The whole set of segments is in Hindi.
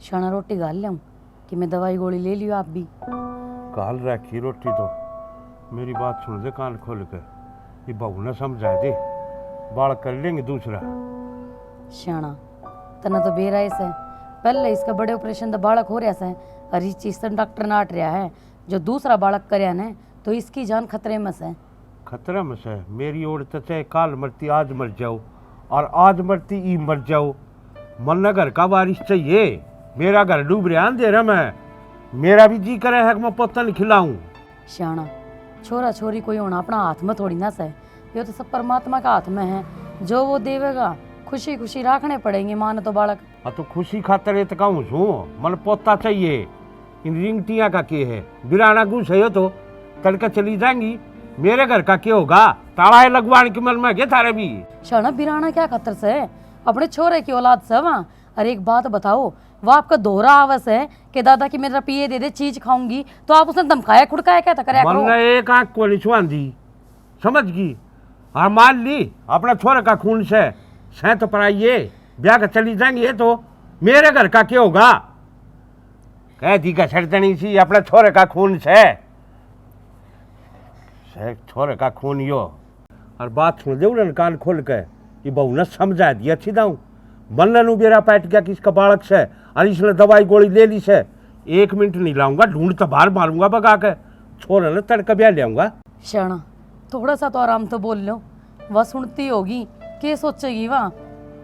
शाना रोटी गाल लियाऊं कि मैं दवाई गोली ले लियो आप भी? गाल रखी रोटी तो मेरी बात सुन दे कान खोल के, ये बहू ने समझा दे, बाल कर लेंगे दूसरा। शाना तना तो बेराइस है, पहले इसका बड़े ऑपरेशन दा बालक हो रहा है और इस चीज से डॉक्टर नाट रहा है, जो दूसरा बालक करया ने तो इसकी जान खतरे में से। खतरा में से मेरी ओर तो चाहे काल मरती आज मर जाओ और आज मरती ई मर जाओ, मन घर का बारिश चाहिए। मेरा घर डूब रहा अंधेरा में, मेरा भी जी करे है कि मैं पत्तन खिलाऊं। शाना छोरा छोरी कोई होना अपना हाथ में थोड़ी ना सहे, ये तो सब परमात्मा का हाथ में है, जो वो देवेगा खुशी खुशी रखने पड़ेंगे मान तो बालक। हाँ तो खुशी खातर तो कहूँ छू मन पोता चाहिए। इन रिंगटिया का के है बिराना घुस है तो तड़का चली जाएंगी, मेरे घर का क्या होगा? ताला लगवाने के मन में गए थारे भी। शाना बिराना क्या खतर से है, अपने छोरे की औलाद से वहाँ। अरे एक बात बताओ, वो आपका दोहरा आवास है कि दादा की मेरा पिए दे दे चीज खाऊंगी, तो आप उसने धमकाया खुड़काया क्या था करे? मन ने एक आंख को निछवान दी, समझ गई? हाँ मान ली अपना छोरे का खून से तो पराइए ब्याह का चली जाएंगी, तो मेरे घर का क्या होगा? कह दी का छड़तनी सी अपने छोरे का खून से छोरे का खून यो। और बात सुन दे कान खोल के, ये बहू ने समझा दिया अच्छी दाऊ, मन नु बेरा पैट गया कि इसका बालक से और इसने दवाई गोली ले ली से। 1 मिनट नहीं लाऊंगा, ढूंढ तो बाहर मारूंगा भगा के, छोरे ने तड़का ब्याह ले आऊंगा। शाना थोड़ा सा तो आराम तो बोल लो, वह सुनती होगी क्या सोचेगी वहाँ?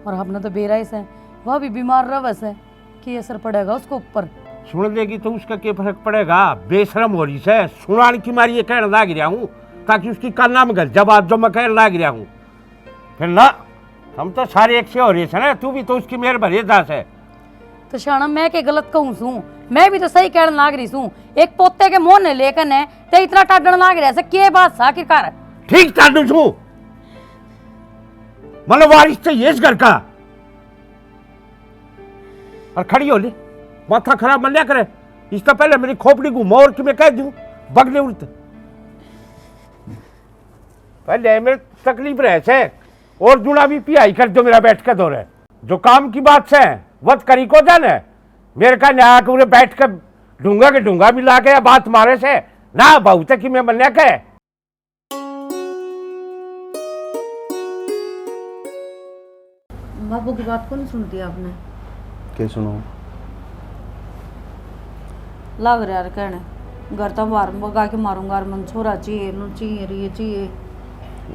और अपना तो बेराइस है, वह भी बीमार रवस है, कि असर पड़ेगा उसको ऊपर? सुन लेगी तो उसका क्या फर्क पड़ेगा? बेशरम हो रही से सुनाने की मारी ये कहने लाग रहा हूँ ताकि उसकी कान्ना में जवाब जो मैं कहने लाग रहा हूँ। फिर ना हम तो सारे एक से हो रही है ना, तू भी तो उसकी मेहर भरे दास है। तो शाना मैं के गलत कहूँ सू? मैं भी तो सही कहने लाग रही हूँ, एक पोते के मोह ने लेकर ने ते इतना टाटन लाग रहा है के बात आखिरकार? ठीक टाटू छू मतलब वारिस चाहिए इस घर का। और खड़ी हो ले, माथा खराब मन लिया करे, इससे पहले मेरी खोपड़ी घूमो और कि मैं कह दूं बगले उड़ते पहले मेरे तकलीफ रहे से और जुड़ा भी पियाई कर दो मेरा बैठ कर दो रहे, जो काम की बात से वत करी को जाने मेरे का न्याय पूरे बैठ कर ढूंगा के ढूंगा भी ला के बात मारे से ना बहुत कि मैं मन के। बाबू की बात कौन सुनती है आपने? क्या सुनो? लग रहा यार कहने घर तो बाहर भगा के मारूंगा और मन छोरा चाहिए नु चाहिए ये चाहिए।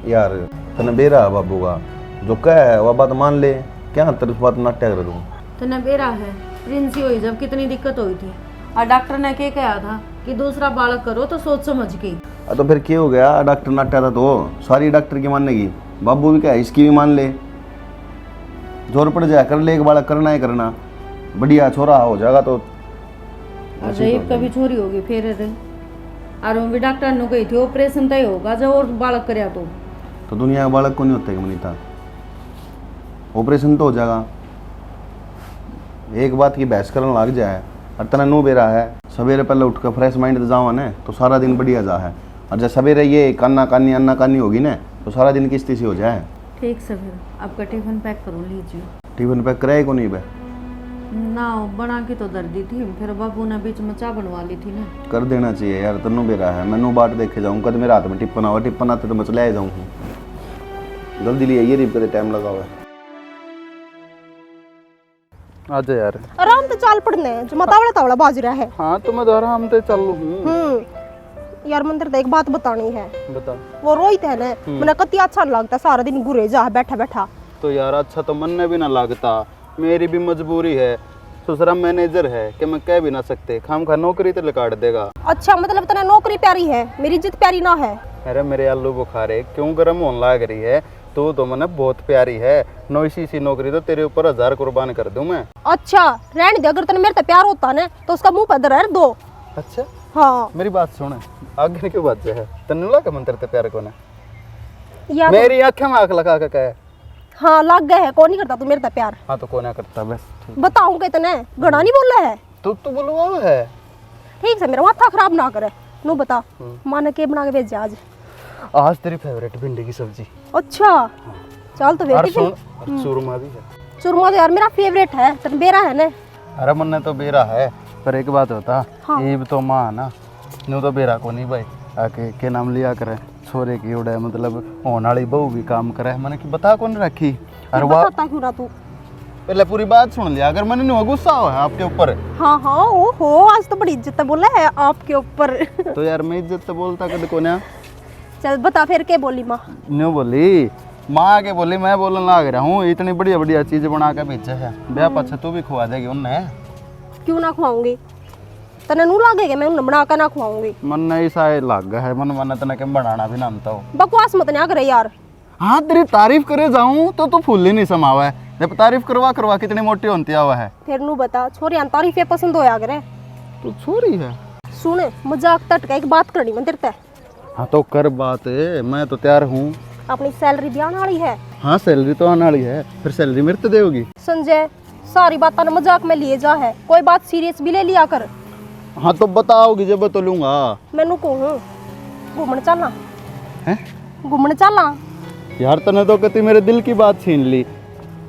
यार तने बेरा है बाबू का, जो कह है वह बात मान ले, क्या तेरे बात नाट्य कर दूं? तने बेरा है प्रिंसी हुई जब कितनी दिक्कत हुई थी और डॉक्टर ने क्या कहा था कि दूसरा बालक करो तो सोच समझ के। तो फिर क्या हो गया? डॉक्टर नाट्या था तो सारी डॉक्टर की मानेगी, बाबू भी क्या इसकी भी मान ले, जोर पड़ जाए कर ले, एक बालक करना ही करना, बढ़िया छोरा हो जाएगा तो। अजय कभी छोरी होगी फिर और भी डॉक्टर ने कही थी ऑपरेशन तय होगा जब और बालक करया तो दुनिया का बालक को नहीं होता कि मनीता, ऑपरेशन तो हो जाएगा। एक बात की बहस करने लग जाए और तना नो बेरा है, सवेरे पहले उठ कर फ्रेश माइंड जावा ना तो सारा दिन बढ़िया जा है, और जब सवेरे ये कान्ना कानी अन्ना कानी होगी ना तो सारा दिन किस्ती से हो जाए। ठीक से फिर आपका टिफिन पैक करो लीजिए। टिफिन पैक कराए को नहीं बे? ना बना के तो दर दी थी, फिर बाबू ने बीच में चाय बनवा ली थी ना। कर देना चाहिए यार, तन्नू बेरा है, मैनू बाट देखे जाऊँ कद मेरे हाथ में टिप्पन आवा, टिप्पन आते तो मैं चले जाऊँ, जल्दी लिए ये रिप करे टाइम लगा हुआ है। आजा यार आराम से चाल पड़ने जो मतावड़ा तावड़ा बाज रहा है। हाँ तो मैं तो आराम से चल लूँ। यार मंदिर एक बात बतानी है। बता। वो रोहित है ना, मैंने कति अच्छा लगता सारा दिन घुरे जा बैठा बैठा। तो यार अच्छा तो मन भी ना लगता, मेरी भी मजबूरी है, ससुरा मैनेजर है कि मैं कह भी ना सकते, खाम खा नौकरी तो काट देगा। अच्छा मतलब तेरा नौकरी प्यारी है, मेरी इज्जत प्यारी ना है? अरे मेरे आलू बुखारे क्यों गर्म होने लग रही है, तू तो मैंने बहुत प्यारी है, नौसी सी नौकरी तो तेरे ऊपर 1000 कुर्बान कर दूं मैं। अच्छा रहने दे, अगर तेरे मेरे से प्यार होता ना तो उसका मुंह पर दर दो। अच्छा हाँ मेरी बात सुन, आगे क्यों बात है, तन्नू लगा मन तेरे प्यार को ना? यार मेरी आंखें में आंख लगा के कहे। हाँ लग गए है, कौन नहीं करता तू मेरे से प्यार? हाँ तो कौन ना करता बस। बताऊंगा इतने घना नहीं बोल रहा है तू बोलवा है। ठीक है मेरा माथा खराब ना करे, नो बता माने के बना के भेज आज? आज तेरी फेवरेट भिंडी की सब्जी। अच्छा चल तो और बेटी सुन चूरमा भी है। चूरमा तो यार मेरा फेवरेट है, तेरा बेरा है ना। अरे मन्ने तो बेरा है, पर एक बात होता, हाँ। ईब तो माँ ना, न्यू तो बेरा को नहीं भाई, आके के नाम लिया करे, छोरे की उड़े मतलब होने वाली बहू भी काम करे, मैंने कि बता कौन रखी। अरे वाह, बताता क्यों ना तू? पहले पूरी बात सुन लिया, अगर मैंने नहीं गुस्सा हो है आपके ऊपर, हाँ हाँ, ओ हो, आज तो बड़ी इज्जत बोला है आपके ऊपर। तो यार मैं इज्जत तो बोलता कद को ना। चल बता फिर क्या बोली माँ? न्यू बोली माँ के बोली, मैं बोलने लग रहा हूँ इतनी बढ़िया बढ़िया चीज बना के भेजे है, ब्याह पछे तू भी खुआ देगी उन्हें। क्यों ना खुआऊंगी? तने नू लागेगा मैं उन्हें बना कर ना खुआऊंगी? मन नहीं सा लग है, मन तने के बनाना भी नामता हो। बकवास मत ना करे यार। हाँ तेरी तारीफ करे जाऊं तो तू फूल ही नहीं समावा है, जब तारीफ करवा करवा कितनी मोटी होती हुआ है। फिर नू बता, छोरी तारीफे पसंद होया करे? तू छोरी है। सुन, मजाक तटका एक बात करनी मैं तेरे ते। हाँ तो कर बात, मैं तो तैयार हूँ। अपनी सैलरी भी आने वाली है। हाँ सैलरी तो आने वाली है, फिर सैलरी मेरे तो देगी। संजय, सारी बात ना मजाक में लिए जा है, कोई बात सीरियस भी ले लिया कर। हाँ तो बताओगी जब तो लूंगा। मैनू कहूँ घूमने चलना? हैं? घूमने चलना? यार तने तो कहती मेरे दिल की बात छीन ली।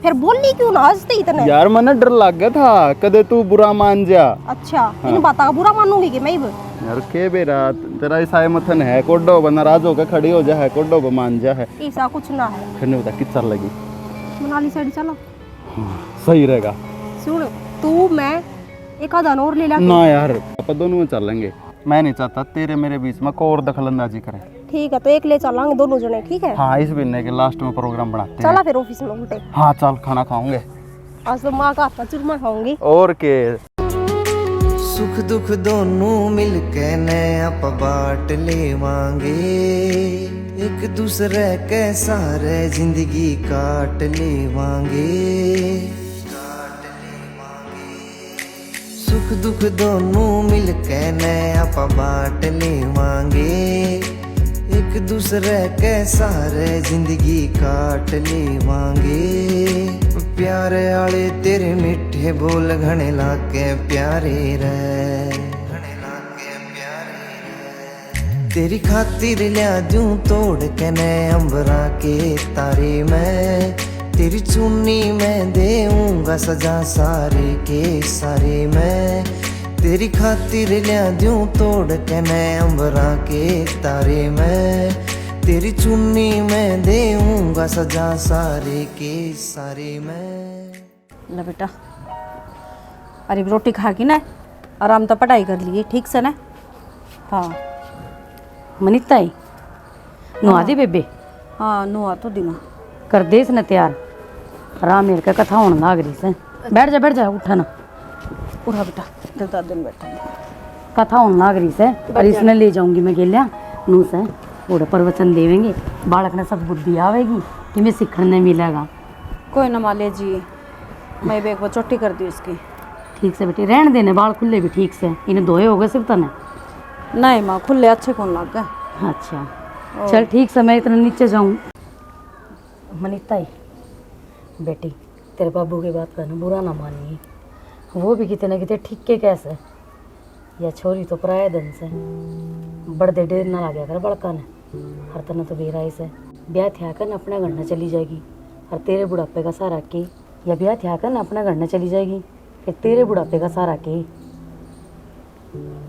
फिर बोलनी क्यों ना हंसते इतने? यार मैंने डर लग गया था कदे तू बुरा मान जा। अच्छा, इन बातों का बुरा मानूंगी कि मैं भी? यार के बेरा तेरा ईसाई मथन है, कोडो बना राज होकर खड़ी हो जा है, कोडो को मान जा है। ऐसा कुछ ना है। फिर नहीं बता किस चल लगी। मनाली साइड चलो। सही रहेगा। सुन, तू मैं एक आधा और ले ला। ना यार अपन दोनों में चलेंगे, मैं नहीं चाहता तेरे मेरे बीच में कोई और दखल अंदाजी करे। ठीक है, तो एक ले चलेंगे दोनों जने, ठीक है? हाँ इस महीने के लास्ट में प्रोग्राम बनाते हैं। चला फिर ऑफिस में उल्टे। हाँ चल खाना खाओगे। आज तो माँ का हाथ का चूरमा खाऊंगी। और के सुख दुख दोनों मिलके ने आप बांट लेवांगे, एक दूसरे के सारे जिंदगी काट लेवांगे। सुख दुख दोनों मिलके ने आप बांट लेवांगे, एक दूसरे के सारे जिंदगी काट लेवांगे। प्यारे आले तेरे मीठे बोल घने लागे प्यारे रे, घने लागे प्यारे रे। तेरी खातिर लिया दूं तोड़ के ने अंबरा के तारे मैं, तेरी चुन्नी मैं देऊंगा सजा सारे के सारे मैं। तेरी खातिर लिया दूं तोड़ के ने अंबरा के तारे मैं, तेरी चुन्नी मैं देऊंगा सजा सारे के सारे मैं। ला बेटा, अरे रोटी खा के ना आराम तो पढ़ाई कर लिए ठीक से ना। हाँ मनीता ही नुआ दी बेबे हाँ, नुआ तो दिना कर देस न तैयार। राम मेरे का कथा होने लाग रही से। बैठ जा उठा ना। उठा बेटा, दस दिन बैठा कथा होने लाग रही से, और इसने ले जाऊंगी मैं गेलिया नू से पूरे प्रवचन देवेंगे, बालक ने सब बुद्धि आवेगी कि मैं सीखने मिलेगा। कोई ना माले जी, मैं भी एक बार चोटी कर दी उसकी। ठीक से बेटी, रहने देने बाल खुले भी ठीक से, इन्हें धोए हो गए सिर्फ तने। नहीं माँ, खुले अच्छे कौन लग गए। अच्छा चल ठीक से, मैं इतना नीचे जाऊँ। मनीता ही बेटी, तेरे बाबू की बात करना बुरा ना मानिए, वो भी कितने कितने ठीक के कैसे, या छोरी तो पराया दिन से बड़े डेर ना लगे कर बड़का ने। हर तना तो बेराई से ब्याह थिया कर अपने घर न चली जाएगी, और तेरे बुढ़ापे का सहारा के, या ब्याह थिया कर अपने घर न चली जाएगी फिर तेरे बुढ़ापे का सहारा के।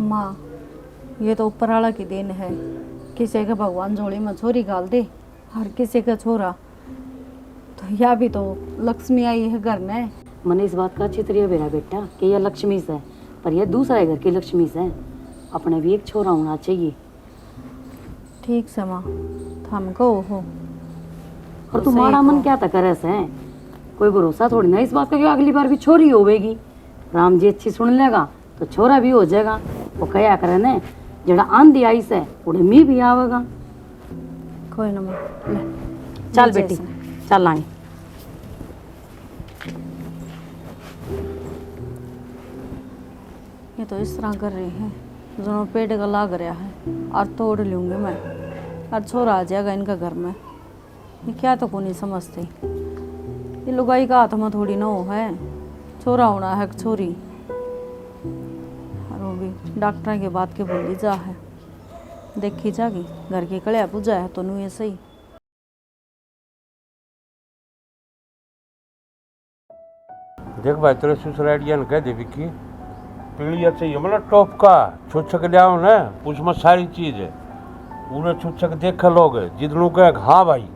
माँ ये तो ऊपर वाला की देन है, किसी का भगवान झोली में छोरी गाल दे, हर किसी का छोरा, तो या भी तो लक्ष्मी आई है घर में। मैंने इस बात का चित्रिया बेरा बेटा कि यह लक्ष्मी से, पर यह दूसरा घर की लक्ष्मी से, अपने भी एक छोरा होना चाहिए। ठीक से माँ, हमको हो। और तू माड़ा मन क्या तक करे से, कोई भरोसा थोड़ी ना इस बात का कि अगली बार भी छोरी होवेगी। राम जी अच्छी सुन लेगा तो छोरा भी हो जाएगा। वो कया करे ने, जड़ा आंधी आई से उड़े मी भी आवेगा। कोई ना माँ, ले चल बेटी चल आए। ये तो इस तरह कर रहे हैं दोनों पेट का लाग रहा है, और तोड़ लूँगी मैं, और छोरा आ जाएगा इनका घर में। ये क्या तो को नहीं समझते, ये लुगाई का हाथ में थोड़ी ना हो है, छोरा होना है छोरी। और वो भी डॉक्टर के बात के बोली जा है, देखी जागी घर की कड़िया पूजा है तो नहीं ऐसे ही। देख भाई तेरे ससुरालिया ने कह दे विक्की पीलिया चाहिए मतलब टॉप का छुच्छक ले आओ ना उसमें सारी चीज है पूरे छुच्छक देख लोग जितनों कह हाँ भाई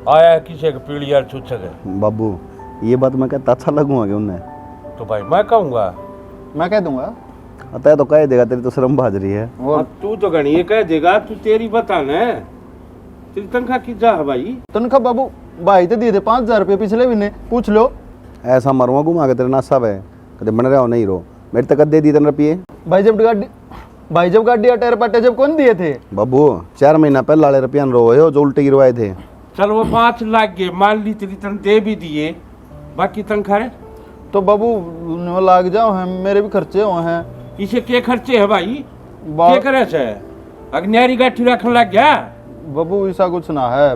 आया है किसी का पीलिया छुच्छक है बाबू ये बात मैं कहता अच्छा लगूंगा कि उन्हें तो भाई मैं कहूँगा मैं कह दूंगा। अतः तो कह देगा तेरी तो शर्म भाज रही है। और तू तो गणी ये कह देगा तू तेरी बता न तेरी तनख्वाह की जा है भाई तनख्वाह बाबू भाई तो दिए थे 5,000 रुपये पिछले महीने, पूछ लो। ऐसा मरवा घुमा के तेरे नासा है कदे बन रहा हो नहीं रो मेरे तक दे दी 3 रुपये। भाई जब गाड़ी टायर पाटे जब कौन दिए थे बाबू 4 महीना पहले वाले रुपया रोए हो जो उल्टे गिरवाए थे। चल वो 5 लाख गए मान ली तेरी तन दे भी दिए बाकी तनख्वाह तो बाबू वो लाग जाओ हैं, मेरे भी खर्चे हुए हैं। इसे के खर्चे है भाई के करे से अग्नियारी गाठी रखने लग गया बाबू ऐसा कुछ ना है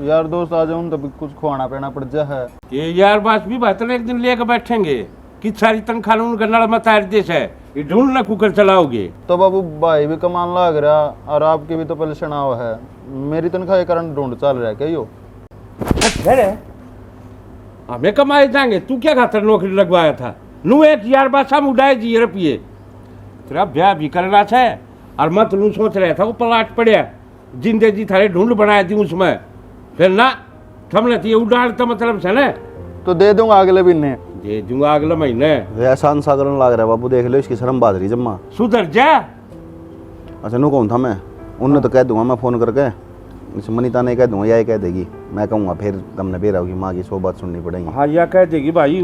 यार, दोस्त आ जाऊं तभी कुछ खुआना पीना पड़ जा है। ये यार बात भी बात है एक दिन लेकर बैठेंगे कि सारी तनख्वाह उनका नड़ मतार देश है ये ढूंढ न कुकर चलाओगे तो बाबू भाई भी कमान लग रहा और आपके भी तो पहले चुनाव है, मेरी तनख्वाह के कारण ढूंढ चल रहा है क्या यो? हमें कमाए जाएंगे तू क्या खातर नौकरी लगवाया था नू एक यार बात हम उड़ाए जी रुपये तेरा ब्याह भी करना था और मत लू सोच रहा था वो प्लाट पड़िया जिंदे जी थारे ढूंढ बनाया थी उसमें फिर ना थमने थी उड़ाड़ तो मतलब से ना तो दे दूंगा अगले महीने। दे दूंगा अगले महीने। एहसान सा करने लग रहा है बाबू देख लो इसकी शर्म बाज रही जम्मा। सुधर जा। अच्छा नू कौन था मैं उन्हें तो कह दूंगा मैं फ़ोन करके मनीता ने कह दूंगा या कह देगी मैं कहूँगा फिर तुमने बेरा होगी माँ की 100 बात सुननी पड़ेगी। हाँ यह कह देगी भाई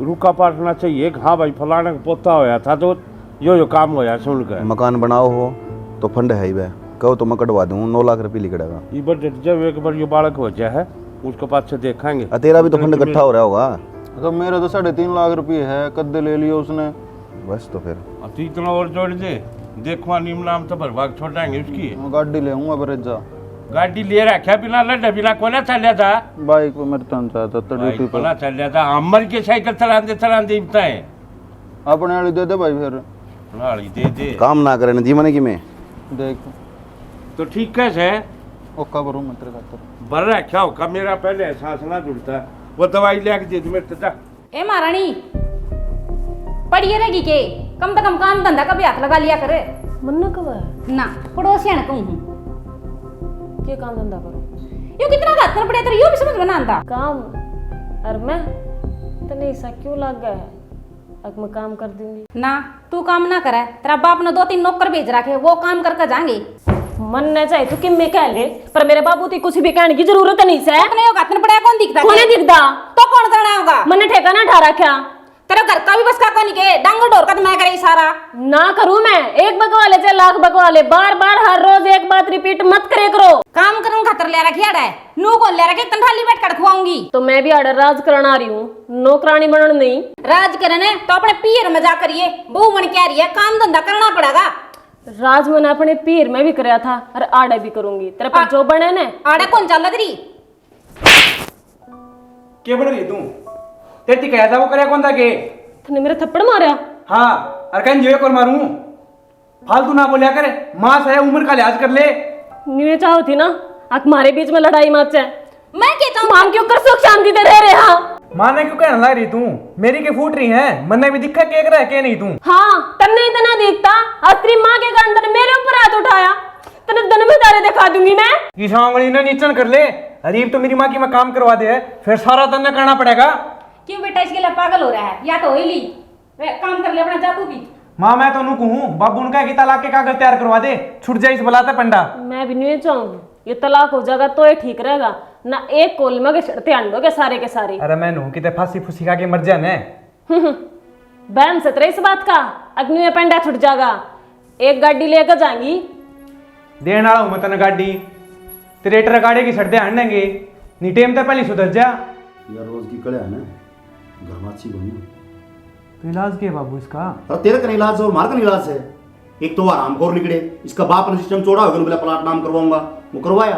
रुका पाटना चाहिए हाँ भाई फलाना का पोता होया था तो यो काम होया सुन कर। मकान बनाओ हो तो फंड है ही वह कहो तो मैं कटवा दूँ 9 लाख रुपये लिखड़ेगा। ये बजट जब एक बार ये बालक हो जाए है उसके पास से देखेंगे। तेरा भी तो फंड इकट्ठा हो रहा होगा। तो मेरा तो 3.5 लाख रुपये है, कद्दे ले लिए उसने बस तो फिर अब तू इतना और जोड़ दे देखो निम नाम तो भरभाग छोड़ाएंगे उसकी। मैं गाड़ी ले आऊंगा बरेजा गाड़ी ले रखा बिना लड्डा बिना कोना चल था बाइक पे मेरे तन चाहता तो ड्यूटी पर कोना चल था अमर के साइकिल चलाते बताए अपने वाली दे दे भाई फिर नाली दे दे काम ना करे जी मने की में देख तो ठीक कैसे ओका करूँ मैं तेरे खातर बर रखा होगा मेरा पहले एहसास ना जुड़ता वो दवाई ले दे दे मेरे जा। ए महारानी पढ़िए रहेगी के कम से कम काम धंधा का भी हाथ लगा लिया करे। मन्ना कब है ना पड़ोसिया ने कहूँ के काम धंधा करो यो कितना हाथ कर पड़े तेरे यो भी समझ में ना आता काम। और मैं तने ऐसा क्यों लग गया है अब मैं काम कर दूंगी ना तू काम ना करे तेरा बाप ने 2-3 नौकर भेज रखे वो काम करके जाएंगे। मन न चाहे तो कि मैं कह ले पर मेरे बाबू की कुछ भी कहने की जरूरत नहीं है। अपने यो हाथ में पड़ा कौन दिखता कौन दिखता तो कौन करना होगा मैंने ठेका ना ठा रखा तेरा घर का भी बस का कौन के डांगर डोर का तो मैं करे सारा ना करूं मैं एक बकवाले चाहे लाख बकवाले बार बार हर रोज एक बात रिपीट मत करे करो। काम करने खातर ले रखी है नू को ले रखे तनखाली बैठ कर खुआऊंगी तो मैं भी आडर राज करना आ रही हूँ नौकरानी बनन नहीं। राज करने तो अपने पीर में जा करिए बहू मन क्या रही है काम धंधा करना पड़ेगा। राज मैंने अपने पीर में भी कराया था और आड़े भी करूंगी तेरे पर जो बने ने आड़े कौन चल रही क्या बन रही तू तेरी कह था वो करे कौन था के तूने मेरे थप्पड़ मारा। हाँ और कहीं जो और मारूं फालतू ना बोलिया करे मां से उम्र का लिहाज कर ले न्यू चाहो थी ना हमारे बीच में लड़ाई मत है मैं कहता हूँ मां क्यों कर सुख शांति दे रहे हाँ मां ने क्यों कहने लग रही तू मेरी के फूट रही है मन ने भी दिखा के रह के नहीं तू हाँ तन्ने इतना देखता तेरी माँ के कारण तने मेरे ऊपर हाथ उठाया तेरे दिन में तारे दिखा दूंगी मैं इस आंगली ने नीचन कर ले अरीब तो मेरी माँ की मैं काम करवा दे फिर सारा तन्ने करना पड़ेगा। क्यों बेटा इसके लिए पागल हो रहा है या तो हो ही ली काम कर ले अपना जातू भी। माँ मैं तो कहूँ बाबू उनका कि तलाक के कागज तैयार करवा दे छुट जाए इस बलाता पंडा। मैं भी नहीं चाहूंगी ये तलाक हो जाएगा तो ये ठीक रहेगा ना एक कोल में चढ़ते आंडोगे सारे के सारे। अरे मैं नू किते फांसी फूसी खा के मर जाने बहन से तेरे इस बात का अग्नि में पंडा छुट जाएगा एक गाड़ी लेकर जाएंगी देने वाला हूँ मैं तने गाड़ी तेरे ट्रक गाड़ी की सड़ते आनेंगे नी टेम तो पहले सुधर जा यार रोज की कड़े है ना घर में अच्छी बनी तो इलाज क्या बाबू इसका? अरे तेरा का इलाज है और मार का इलाज है। एक तो आराम खोर निकले इसका बाप ने सिस्टम छोड़ा होगा बोला प्लाट नाम करवाऊंगा वो करवाया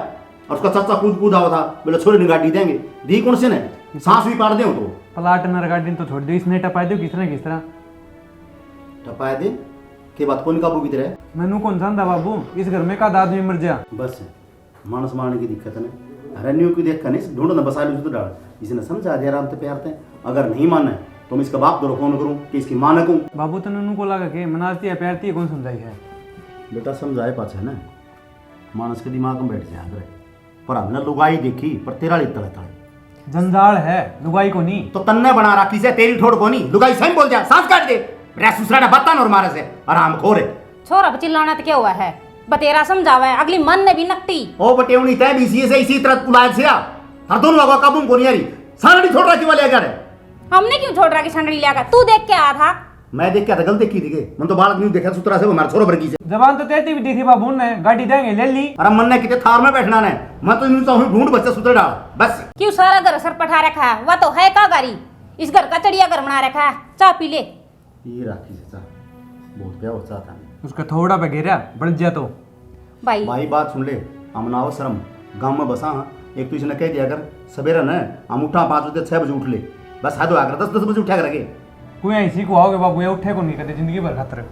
और उसका चाचा कूद आवा था बोला छोरे ने गाड़ी देंगे दी कौन से ने सांस भी पाड़ दे तो प्लाट नर गाड़ी तो छोड़ दो इसने टपा दो किस तरह टपाया दे के बात कौन काबू की तरह मैनू कौन जानता बाबू इस घर में का आदमी मर जा बस मानस मारने की दिक्कत है ना अरे न्यू की देख नहीं ढूंढो ना बसा लो तो डाल इसने समझा दिया आराम से प्यार थे अगर नहीं माने तो मैं इसका बाप दो फोन करूँ कि इसकी माँ न कहूँ। बाबू तने उनको लगा के मनाती है प्यारती है कौन समझाई है बेटा समझाए पाछ है ना, मानस के दिमाग में बैठ जाए अगर पर हमने लुगाई देखी पर तेरा ली तले तले जंजाल है लुगाई को नहीं तो तन्ने बना रखी से तेरी ठोड़ को नहीं, लुगाई सही बोल जा, सांस काट दे रे सुसरा ने बता और मारे से आराम खोरे छोरा चिल्लाना तो क्या हुआ है, बतेरा समझावा है, अगली मन ने भी नकटी ओ बटेवनी तय भी इसी तरह कुलाज से हर दोनों लोगों का काबू को नहीं आ रही सारड़ी छोड़ रखी वाले अगर हमने क्यों छोड़ रहा कि संडड़ी लिया तू देख के आया था। मैं देख के गलत देखी थी मन तो बालक नहीं देखा सुतरा से हमारे छोरो बरकी से जबान तो तेती भी देखी बाबू ने गाड़ी देंगे ले ली। अरे मन ने कितने थार में बैठना ने मैं तो यूं चाहूं ढूंढ बच्चा सुतर डाल बस। क्यों सारा घर सर पठा रखा है, वह तो है का गाड़ी, इस घर का चढ़िया घर बना रखा है, चाय पी ले। ये राखी से चा बहुत क्या होता था उसका थोड़ा पे घेरा बढ़ जा तो भाई बात सुन ले, अमनाव शर्म गांव में बसा हाँ, एक तो इसने कह दिया अगर सवेरा न हम उठा 5 बजे 6 बजे उठ ले बस हाथ आकर 10 बजे उठा करके कोई ऐसी को आओगे बाबू ये उठे को नहीं करते जिंदगी भर खतर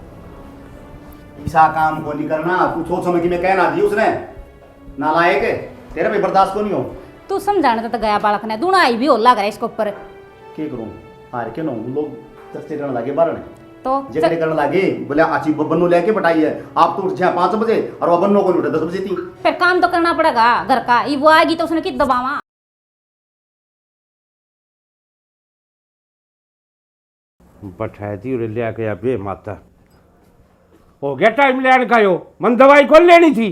ऐसा काम को नहीं करना, तू सोच समझ के मैं कहना दी उसने नालायक है तेरा भी बर्दाश्त को नहीं हो। तू समझाने तो गया बालक ने दूना आई भी होला करे इसके ऊपर क्या करूं हार के नो लोग चर्चे करने लगे बारह ने तो जगड़े करने लगे बोले आची बन्नो लेके बटाई है आप तो उठ जाए 5 बजे और वो बन्नो को नहीं उठे 10 बजे थी फिर काम तो करना पड़ेगा घर का, ये वो आएगी तो उसने कित दबावा। बैठाई थी और ले आके बे माता हो गया टाइम ले का यो मन दवाई कौन लेनी थी।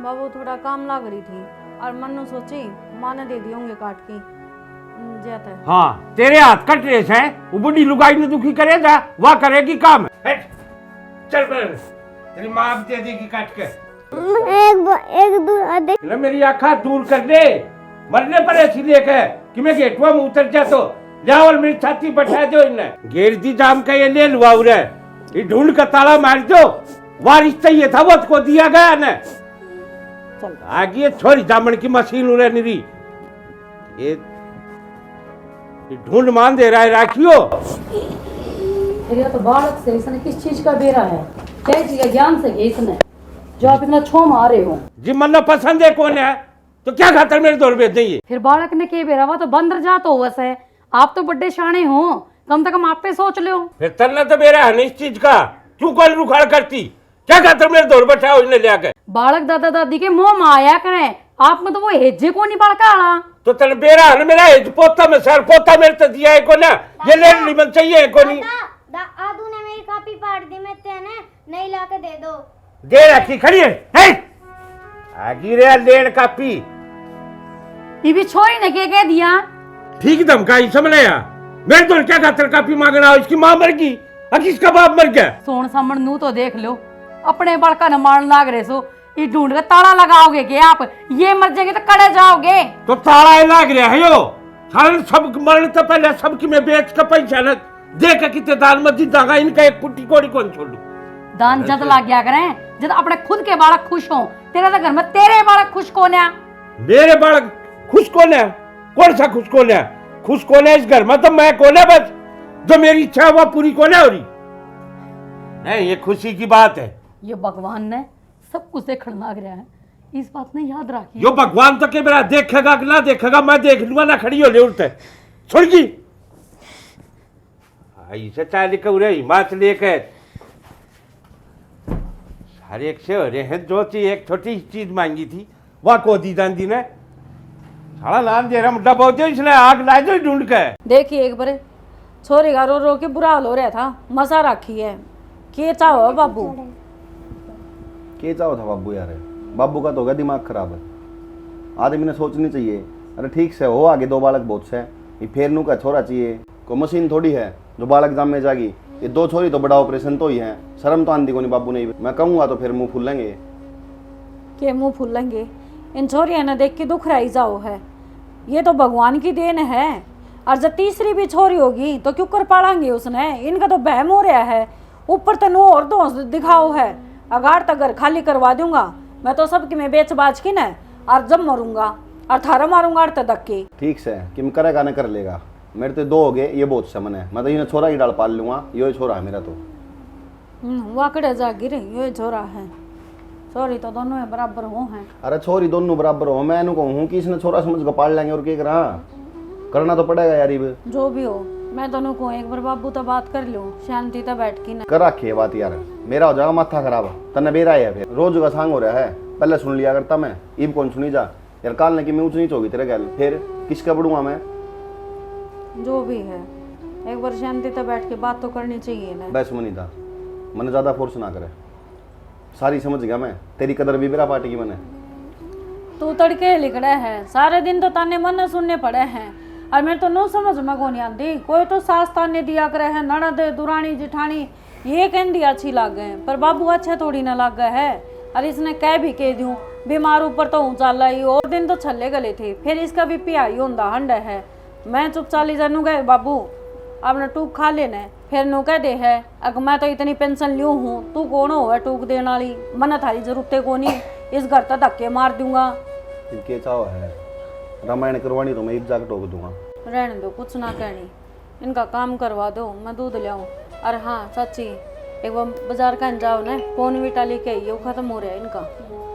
बाबू थोड़ा काम लग रही थी और मन्नू सोची माँ ने दे दिए होंगे काट के जाता है। हाँ तेरे हाथ कट रहे हैं, वो बुढ़ी लुगाई ने दुखी करेगा वह करेगी काम। चल तेरी माँ दे देगी काट के एक मेरी आँखा दूर कर दे, मरने पर ऐसी लेकर कि मैं गेटवा में उतर जा तो जाओ और मेरी छाती बैठा दो इन्हें घेर दी जाम का ये ले लुआ रे ये ढूंढ का ताला मार दो वारिस चाहिए था वो को दिया गया न आगे छोरी जामन की मशीन उड़े नहीं ये ढूंढ मान दे रहा है राखियो। ये तो बालक से इसने किस चीज का बेरा है, क्या चीज का ज्ञान से इसने जो आप इतना छो मारे हो जी मन पसंद है कौन है तो क्या खातर मेरे दौर भेज देंगे। फिर बालक ने के बेरा हुआ तो बंदर जा तो वैसे है, आप तो बड़े शाणे हो, कम से कम आप पे सोच लो। फिर तरना तो मेरा है नहीं इस चीज का, क्यों कल रुखाड़ करती क्या खातर मेरे दौर बैठा उसने ले आकर। बालक दादा दादी के मुंह में आया करें, आप में तो वो हेजे को नहीं बड़का आला तो तन बेरा है मेरा हेज पोता में सर पोता मेरे तो दिया है को ना ये ले निमन चाहिए को नहीं। आदू ने मेरी कॉपी फाड़ दी, मैं तेने नहीं लाके दे दो। दे रखी खड़ी है आगी रे लेन कापी ये भी छोरी ने के दिया ठीक धमकाई समझ लिया मेरे तो क्या खातर कापी मांगना इसकी माँ मर गई अब किसका बाप मर गया। सोन सामण नू तो देख लो अपने बड़का न मारन लाग रहे सो, ये ढूंढ कर ताला लगाओगे कि आप ये मर जाएंगे तो कड़े जाओगे तो ताला लाग रहा है यो सारे सब मरने तो पहले सबकी मैं बेच का पैसा न दे के कितने दान मस्जिद दागा इनका एक कुट्टी कोड़ी कौन छोड़ू दान जद लाग गया करें जब अपने खुद के बालक खुश हो, तेरे तो घर में तेरे बालक खुश कौन है। मेरे बालक खुश कौन है, कौन सा खुश कौन है, खुश कौन है इस घर में तो मैं कौन है बस जो मेरी इच्छा वह पूरी कौन है हो रही नहीं ये खुशी की बात है। ये भगवान ने सब कुछ देखने लग रहा है, इस बात ने याद रखी। यो भगवान तो के मेरा देखेगा कि ना देखेगा मैं देख लूंगा ना खड़ी हो ले उठते छोड़गी ऐसे चाली कौरे हिमाच लेकर हर एक से हो रहे हैं जो चीज एक छोटी चीज मांगी थी वह को दी दांदी ने साला नाम दे रहा मुड्डा बहुत इसने आग ला दो ढूंढ के। देखिए एक बार छोरी का रो रो के बुरा हाल हो रहा था, मजा रखी है के चाहो बाबू के चाहो था बाबू यार, बाबू का तो हो गया दिमाग खराब है, आदमी ने सोचनी चाहिए। अरे ठीक से हो आगे 2 बालक बहुत से ये फेरनू का छोरा चाहिए, कोई मशीन थोड़ी है जो बालक जाम में जागी, ये 2 छोरी तो बड़ा ऑपरेशन तो ही है, शर्म तो आंधी को नहीं बाबू नहीं। मैं कहूँगा तो फिर मुंह फूल लेंगे के मुंह फूल लेंगे, इन छोरिया ने देख के दुख रही जाओ है, ये तो भगवान की देन है। और जब तीसरी भी छोरी होगी तो क्यों कर पाड़ेंगे उसने, इनका तो बहम हो रहा है, ऊपर तनु और दोष दिखाओ है। अगार तक घर खाली करवा दूंगा मैं तो सबकी मैं बेच बाज की न और जब मरूंगा और थारा मारूंगा और तक की। ठीक से किम करेगा न कर लेगा, मेरे तो 2 हो गए ये बहुत समन है, मैं तो इन्हें छोरा ही डाल पाल लूंगा, यो छोरा है मेरा तो वाकड़े जा गिरे ये छोरा है, छोरी तो दोनों में बराबर हो हैं। अरे छोरी दोनों बराबर हो, मैं कहूँ कि इसने छोरा समझ के पाल लेंगे और क्या करा करना तो पड़ेगा यार। ये जो भी हो, मैं दोनों को एक बार बाबू तो बात कर लूं, शांति तो बैठ की ना। कर रखी है बात यार, मेरा हो जाएगा माथा खराब। तन्ने बेरा है फिर रोज का सांग हो रहा है। पहले सुन लिया करता मैं, इब कौन सुनी जा यार। काल ने कि मैं ऊंच नीच होगी तेरे गैल, फिर किसका बढ़ूंगा मैं। जो भी है, एक बार शांति तो बैठ के बात तो करनी चाहिए ना। बस मुनीता, मैंने ज्यादा फोर्स ना करे। सारी समझ गया मैं, तेरी कदर भी मेरा पार्टी की मैंने। तू तड़के लिखड़ा है, सारे दिन तो ताने मन सुनने पड़े हैं, और मैं तो नो समझ में को नहीं आती। कोई तो सास ताने दिया करे है, ननद दुरानी जिठानी ये कहती अच्छी लाग गए, पर बाबू अच्छा थोड़ी ना लाग गए है। और इसने कह भी कह दूं बीमार ऊपर तो ऊंचा लाई, और दिन तो छल्ले गले थे, फिर इसका भी पियाई होंदा हंड है। मैं चुप चाली जानू गए बाबू आपने टूक खा लेना है, फिर नु कह दे है अगर मैं तो इतनी पेंशन लियो हूँ, तू कौन हो टूक देने वाली, मन थारी जरूरत को नहीं, इस घर तक धक्के मार दूंगा। इनके चाव है रामायण करवानी तो मैं इब जाकर टोक दूंगा। रहने दो, कुछ ना कहनी, इनका काम करवा दो, मैं दूध ले आऊँ। और हाँ चाची, एक बार बाजार का जाओ ना, फोन भी टाली के ये खत्म हो रहा है इनका।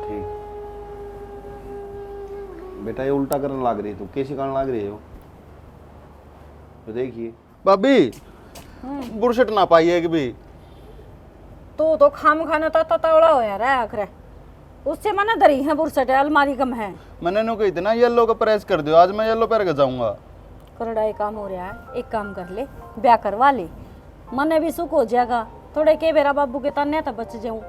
ठीक बेटा, ये उल्टा करने लग रही, तू कैसी करने लग रही हो तो देखिए। भाभी बुरशट ना पाई एक भी। तो खाम खाना तवड़ा हो यार आखिर, उससे मना दरी है बुरसट, अलमारी कम है। मैंने नो कही थी ना येलो का प्रेस कर दियो, आज मैं येलो पहन के जाऊंगा। करड़ाई काम हो रहा है, एक काम कर ले, ब्याह करवा ले, मने भी सुख हो जाएगा। थोड़े के बेरा बाबू के ताने तो बच जाऊं।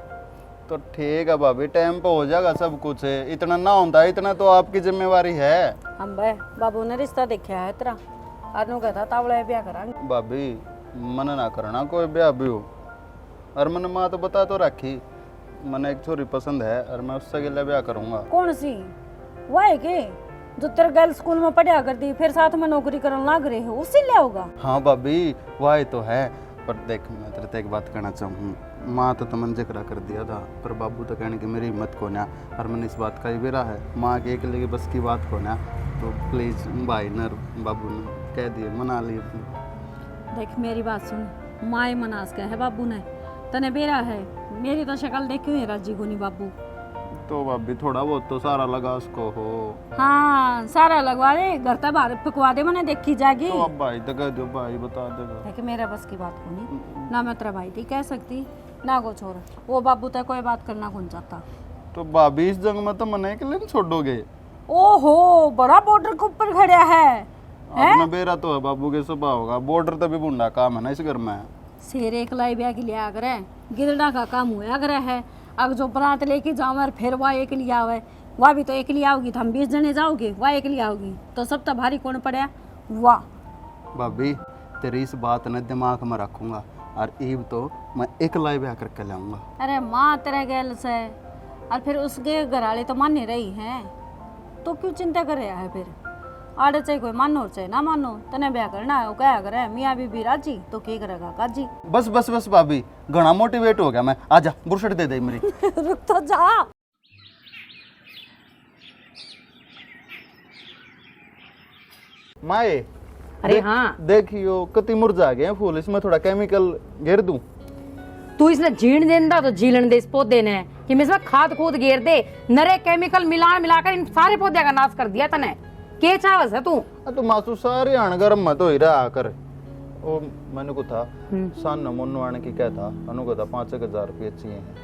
तो ठीक है भाभी, टाइम पे हो जाएगा सब कुछ है, इतना ना होता, इतना तो आपकी जिम्मेवारी है। हम भाई बाबू ने रिश्ता देखा है तेरा, अनु कहता तावड़ा ब्याह करांगे। भाभी मन ना करना कोई ब्याह भी हो, और मैंने माँ तो बता तो रखी, मैंने एक छोरी पसंद है और मैं उससे गिला ब्याह करूंगा। कौन सी? वह है के जो तेरे गर्ल स्कूल में पढ़ा कर दी, फिर साथ में नौकरी करने लग रहे हो, उससे ले होगा। हाँ भाभी वही तो है, पर देख मैं तेरे से एक बात कहना चाहूँ, माँ तो तमन जिक्र कर दिया था, पर बाबू तो कहने की मेरी हिम्मत को ना, और मैंने इस बात का ही बेरा है, माँ के एक लेके बस की बात को ना, तो प्लीज भाई नर बाबू ने कह दिए, मना लिए। देख मेरी बात सुन, माए मनास का है बाबू ने, तने बेरा है, मेरी तो शक्ल देख क्यों राजी को नहीं बाबू। तो भाभी थोड़ा बहुत तो सारा लगा उसको हो। हाँ सारा लगवा दे, घर तक बाहर पकवा दे, मैंने देखी जाएगी। तो अब भाई तो कह दो, भाई बता देगा। देख मेरा बस की बात को नहीं ना, मैं तेरा भाई थी कह सकती ना, को छोड़ वो बाबू तक कोई बात करना कौन चाहता। तो भाभी इस जंग में तो मना के लिए छोड़ोगे। ओहो बड़ा बॉर्डर के ऊपर खड़ा है, अपना बेरा तो है बाबू के स्वभाव होगा, बॉर्डर तो भी बुंडा काम है ना इस घर में। शेर एक लाई ब्याह के लिए आगर है, गिरडा का काम हुआ आगर है। अब जो बरात लेके जाओ और फिर वह एक लिया आवे, वह भी तो एक लिया आओगी, हम 20 जने जाओगे, वह एक लिया आओगी, तो सब तो भारी कौन पड़ा। वाह भाभी तेरी इस बात ने दिमाग में रखूंगा, और ईब तो मैं एक लाई ब्याह करके लाऊंगा। अरे माँ तेरे गैल से, और फिर उसके घर वाले तो मान नहीं रही हैं, तो क्यों चिंता कर रहा है फिर। आड़े चाहे कोई मानो चाहे ना मानो, तने ब्याह करना है, वो क्या करे मियाँ बीबी राजी तो क्या करेगा काजी। बस बस बस भाभी घना मोटिवेट हो गया मैं, आजा बुरशट दे दे मेरी। रुक तो जा। माए अरे हाँ, देखियो कति मुरझा गए हैं फूल, इसमें थोड़ा केमिकल घेर दूं। तू इसने जीण देंदा तो जीलन दे इस पौधे ने, कि मैं इसमें खाद खूद घेर दे, नरे केमिकल मिलाकर इन सारे पौधे का नाश कर दिया तने। के चावस है तू? तो मासू सारे अणगरम मत हो रहा कर। ओ मैंने को था सान नमोनो आने की क्या था, अनु को था 5,000 रुपये चाहिए हैं।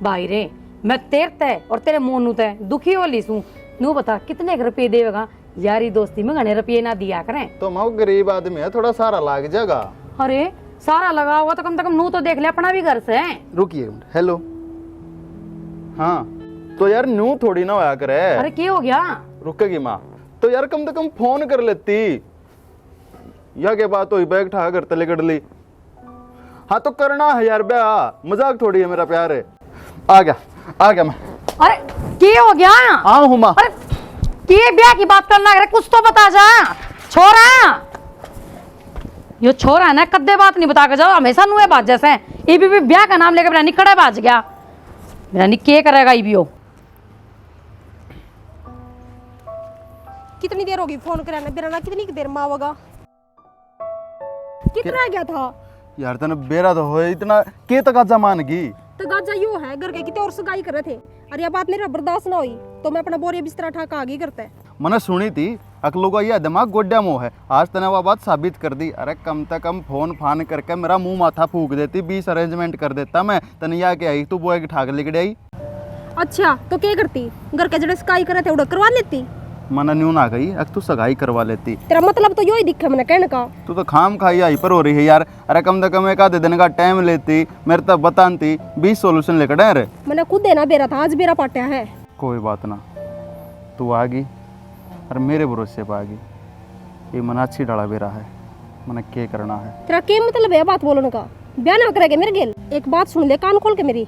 भाई रे मैं तेरे तय और तेरे मोनू तय दुखी हो ली सू, नू बता कितने रुपये देगा? यारी दोस्ती में घने रुपये ना दिया करें। तो मैं गरीब आदमी है, थोड़ा सारा लाग जाएगा। अरे सारा लगा हुआ तो कम से कम नू तो देख ले अपना भी घर से। रुकिए हेलो, हाँ तो यार नू थोड़ी ना होया करे। अरे क्या हो गया? रुकेगी माँ तो यार कम से कम फोन कर लेती, यह के बात हुई बैग ठा कर तले कर ली। हाँ तो करना है यार ब्याह, मजाक थोड़ी है मेरा प्यार है। आ गया मैं। अरे क्या हो गया? हाँ हूँ माँ। अरे क्या ब्याह की बात करना है, कुछ तो बता जा छोरा। यो छोरा ना कद्दे बात नहीं बता के जाओ, हमेशा नुए बात जैसे। ये भी ब्याह का नाम लेकर मेरा निकड़ा बाज गया, मेरा निके करेगा ये भी हो। कितनी देर होगी फोन कराने बिराना, कितनी देर माँ होगा, कितना गया था यार तने बेरा तो हो इतना के तक आजा मान गई। तो गाजा यो है घर के कितने और सगाई कर रहे थे, और ये बात मेरा बर्दाश्त ना हुई तो मैं अपना बोरिया बिस्तरा ठाका आ गई करते। मैंने सुनी थी अकलों का यह दिमाग गोड्या मोह है। आज तने वो बात साबित कर दी। अरे कम से कम फोन फान करके मेरा मुंह माथा फूक देती, 20 अरेंजमेंट कर देता मैं। तने या के आई तू बोए की ठाक लिकड़ आई। अच्छा तो क्या करती, घर के जड़े स्काई करे थे उड़ा करवा लेती। मना न्यू ना गई, अब तू सगाई करवा लेती। तेरा मतलब तो यो ही दिखा मैंने कहने का। तू तो खाम खाई आई पर हो रही है यार। अरे कम से कम एक आधे दिन का टाइम लेती, मेरे तक बताती, 20 सोल्यूशन लेकर अरे मैंने खुद देना बेरा था, आज बेरा पाटिया है। कोई बात ना, तू आ गई और मेरे भरोसे पर आ गई। ये मना अच्छी डाला बेरा है, मैंने क्या करना है। तेरा क्या मतलब है बात बोलने का? ब्याह ना करेगा मेरे गेल। एक बात सुन ले कान खोल के मेरी,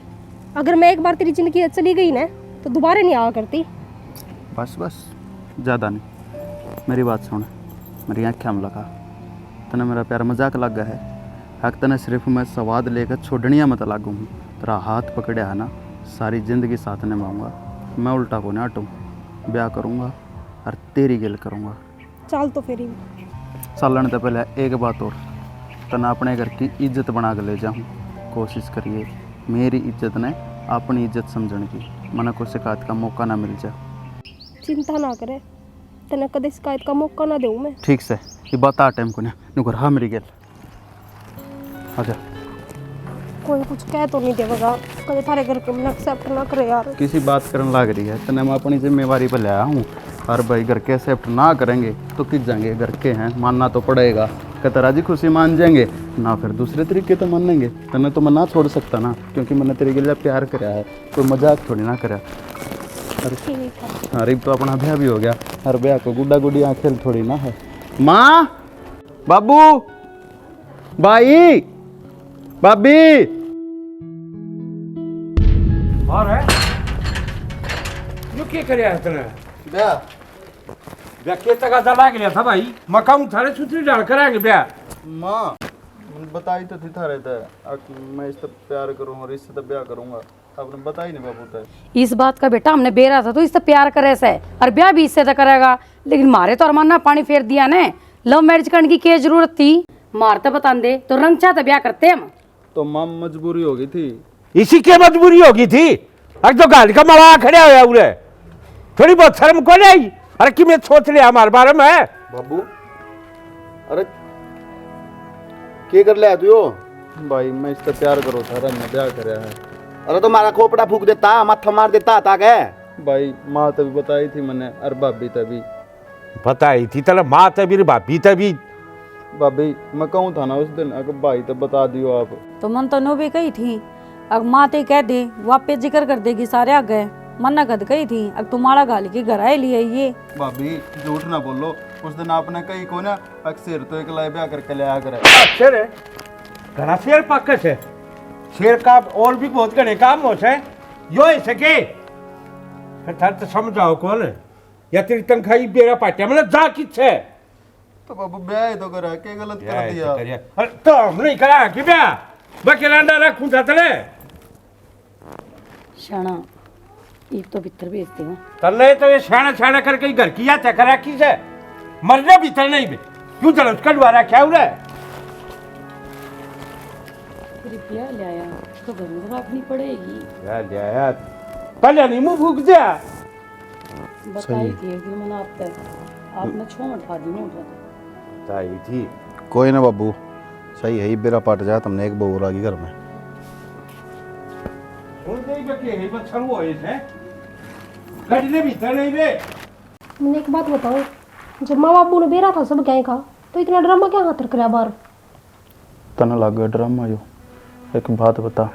अगर मैं एक बार तेरी जिंदगी चली गई ना तो दोबारा नहीं आया करती। बस बस ज़्यादा नहीं, मेरी बात सुन, मेरी आँखें में लगा। तने मेरा प्यार मजाक लग गया है। हक तने सिर्फ मैं स्वाद लेकर छोड़निया मत लागू हूँ। तेरा हाथ पकड़े है ना, सारी जिंदगी साथ ने मांगूंगा। मैं उल्टा को नहीं हटूँ, ब्याह करूँगा और तेरी गिल करूँगा। चल तो फिर चलने तो पहले एक बात और, तना अपने घर की इज्जत बना के ले जाऊँ। कोशिश करिए मेरी इज्जत ने अपनी इज्जत समझने की, मना को शिकायत का मौका ना मिल जाए। चिंता ना करे, तेने कदे शिकायत का मौका ना दूँ मैं। ठीक से ये बता टाइम को नुकर हाँ मेरी गेल आजा। कोई कुछ कह तो नहीं देगा, कदे थारे घर के मन एक्सेप्ट ना करे यार। किसी बात करने लग रही है, तने मैं अपनी जिम्मेवारी पर ले आया हूँ। और भाई घर के एक्सेप्ट ना करेंगे तो किस जाएंगे, घर के हैं मानना तो पड़ेगा। कहता राजी खुशी मान जाएंगे ना, फिर दूसरे तरीके तो मानेंगे। तने तो मैं ना छोड़ सकता ना, क्योंकि मैंने तेरे के लिए प्यार कराया है, कोई मजाक थोड़ी ना करा। अरे तो अपना ब्याह भी हो गया, हर ब्याह को गुड्डा गुड्डी खेल थोड़ी ना है। माँ, बाबू, भाई, भाभी। और है यो क्या करे तने ब्याह ब्याह के तक दबा के लिया था भाई। मकाऊ थारे सुतरी डाल कराएंगे ब्याह। माँ बताई तो थी था रहता है, मैं इससे प्यार करूँगा और इससे तो ब्याह करूँगा। आपने बताई नहीं बाबू तक इस बात का बेटा हमने बेरा था तो इससे प्यार करे से और ब्याह भी इससे तो करेगा। लेकिन मारे तो अरमान ना पानी फेर दिया ने। लव मैरिज करने की क्या जरूरत थी? मारते बता दे तो रंग चाहते ब्याह करते हम। तो माँ मजबूरी हो गई थी। इसी के मजबूरी होगी थी। अब तो गाड़ी का मवा खड़ा होया उरे, थोड़ी बहुत शर्म को नहीं। अरे कि मैं सोच लिया हमारे बारे में। बाबू अरे क्या कर लिया तू? भाई मैं इससे प्यार करो था, मैं ब्याह कराया है। अरे तो मारा खोपड़ा फूक देता, माथा मार देता ताके। भाई माँ तभी बताई थी मैंने, और भाभी तभी बताई थी तले माँ तभी भाभी तभी। भाभी मैं कहूँ था ना उस दिन, अगर भाई तो बता दियो आप। तो मन तो नो भी कही थी, अब माँ ते कह दे वापस जिक्र कर देगी सारे आ गए। मन ना कद कही थी, अब तुम्हारा गाली के घर आए लिए ये। भाभी झूठ ना बोलो, उस दिन आपने कही को ना अक्सर तो एक लाए ब्याह करके ले आ करे। शेर है घना शेर पक्का है। शेर का और भी बहुत घने काम हो से यो है सके। फिर थार तो समझाओ कौन है या तेरी तनखाई बेरा पाटिया मतलब जा किच है। तो बाबू ब्याह ही तो करा, क्या गलत कर दिया? अरे तो हम नहीं करा कि ब्याह बकेलांडा रखूं था तले शाना एक तो भीतर भेजती हूँ तले तो ये शाना शाना करके घर की यात्रा करा किस है। मरने भीतर नहीं बे क्यों चलो उसका द्वारा क्या हो रहा है। ब्याह ले आया तो घर में रखनी पड़ेगी। यार पहले नहीं मुंह फूक दिया। बताई थी कि मैंने आपने छोड़ खा दी मोटा बताई थी। कोई ना बाबू सही है, बेरा पट जाए तुमने एक बहू लागी घर में। मैंने एक बात बताओ, जब माँ बाबू ने बेरा था सब गए का तो इतना ड्रामा क्या खातर कराया बाहर? तने लग गया ड्रामा यो। एक बात बता,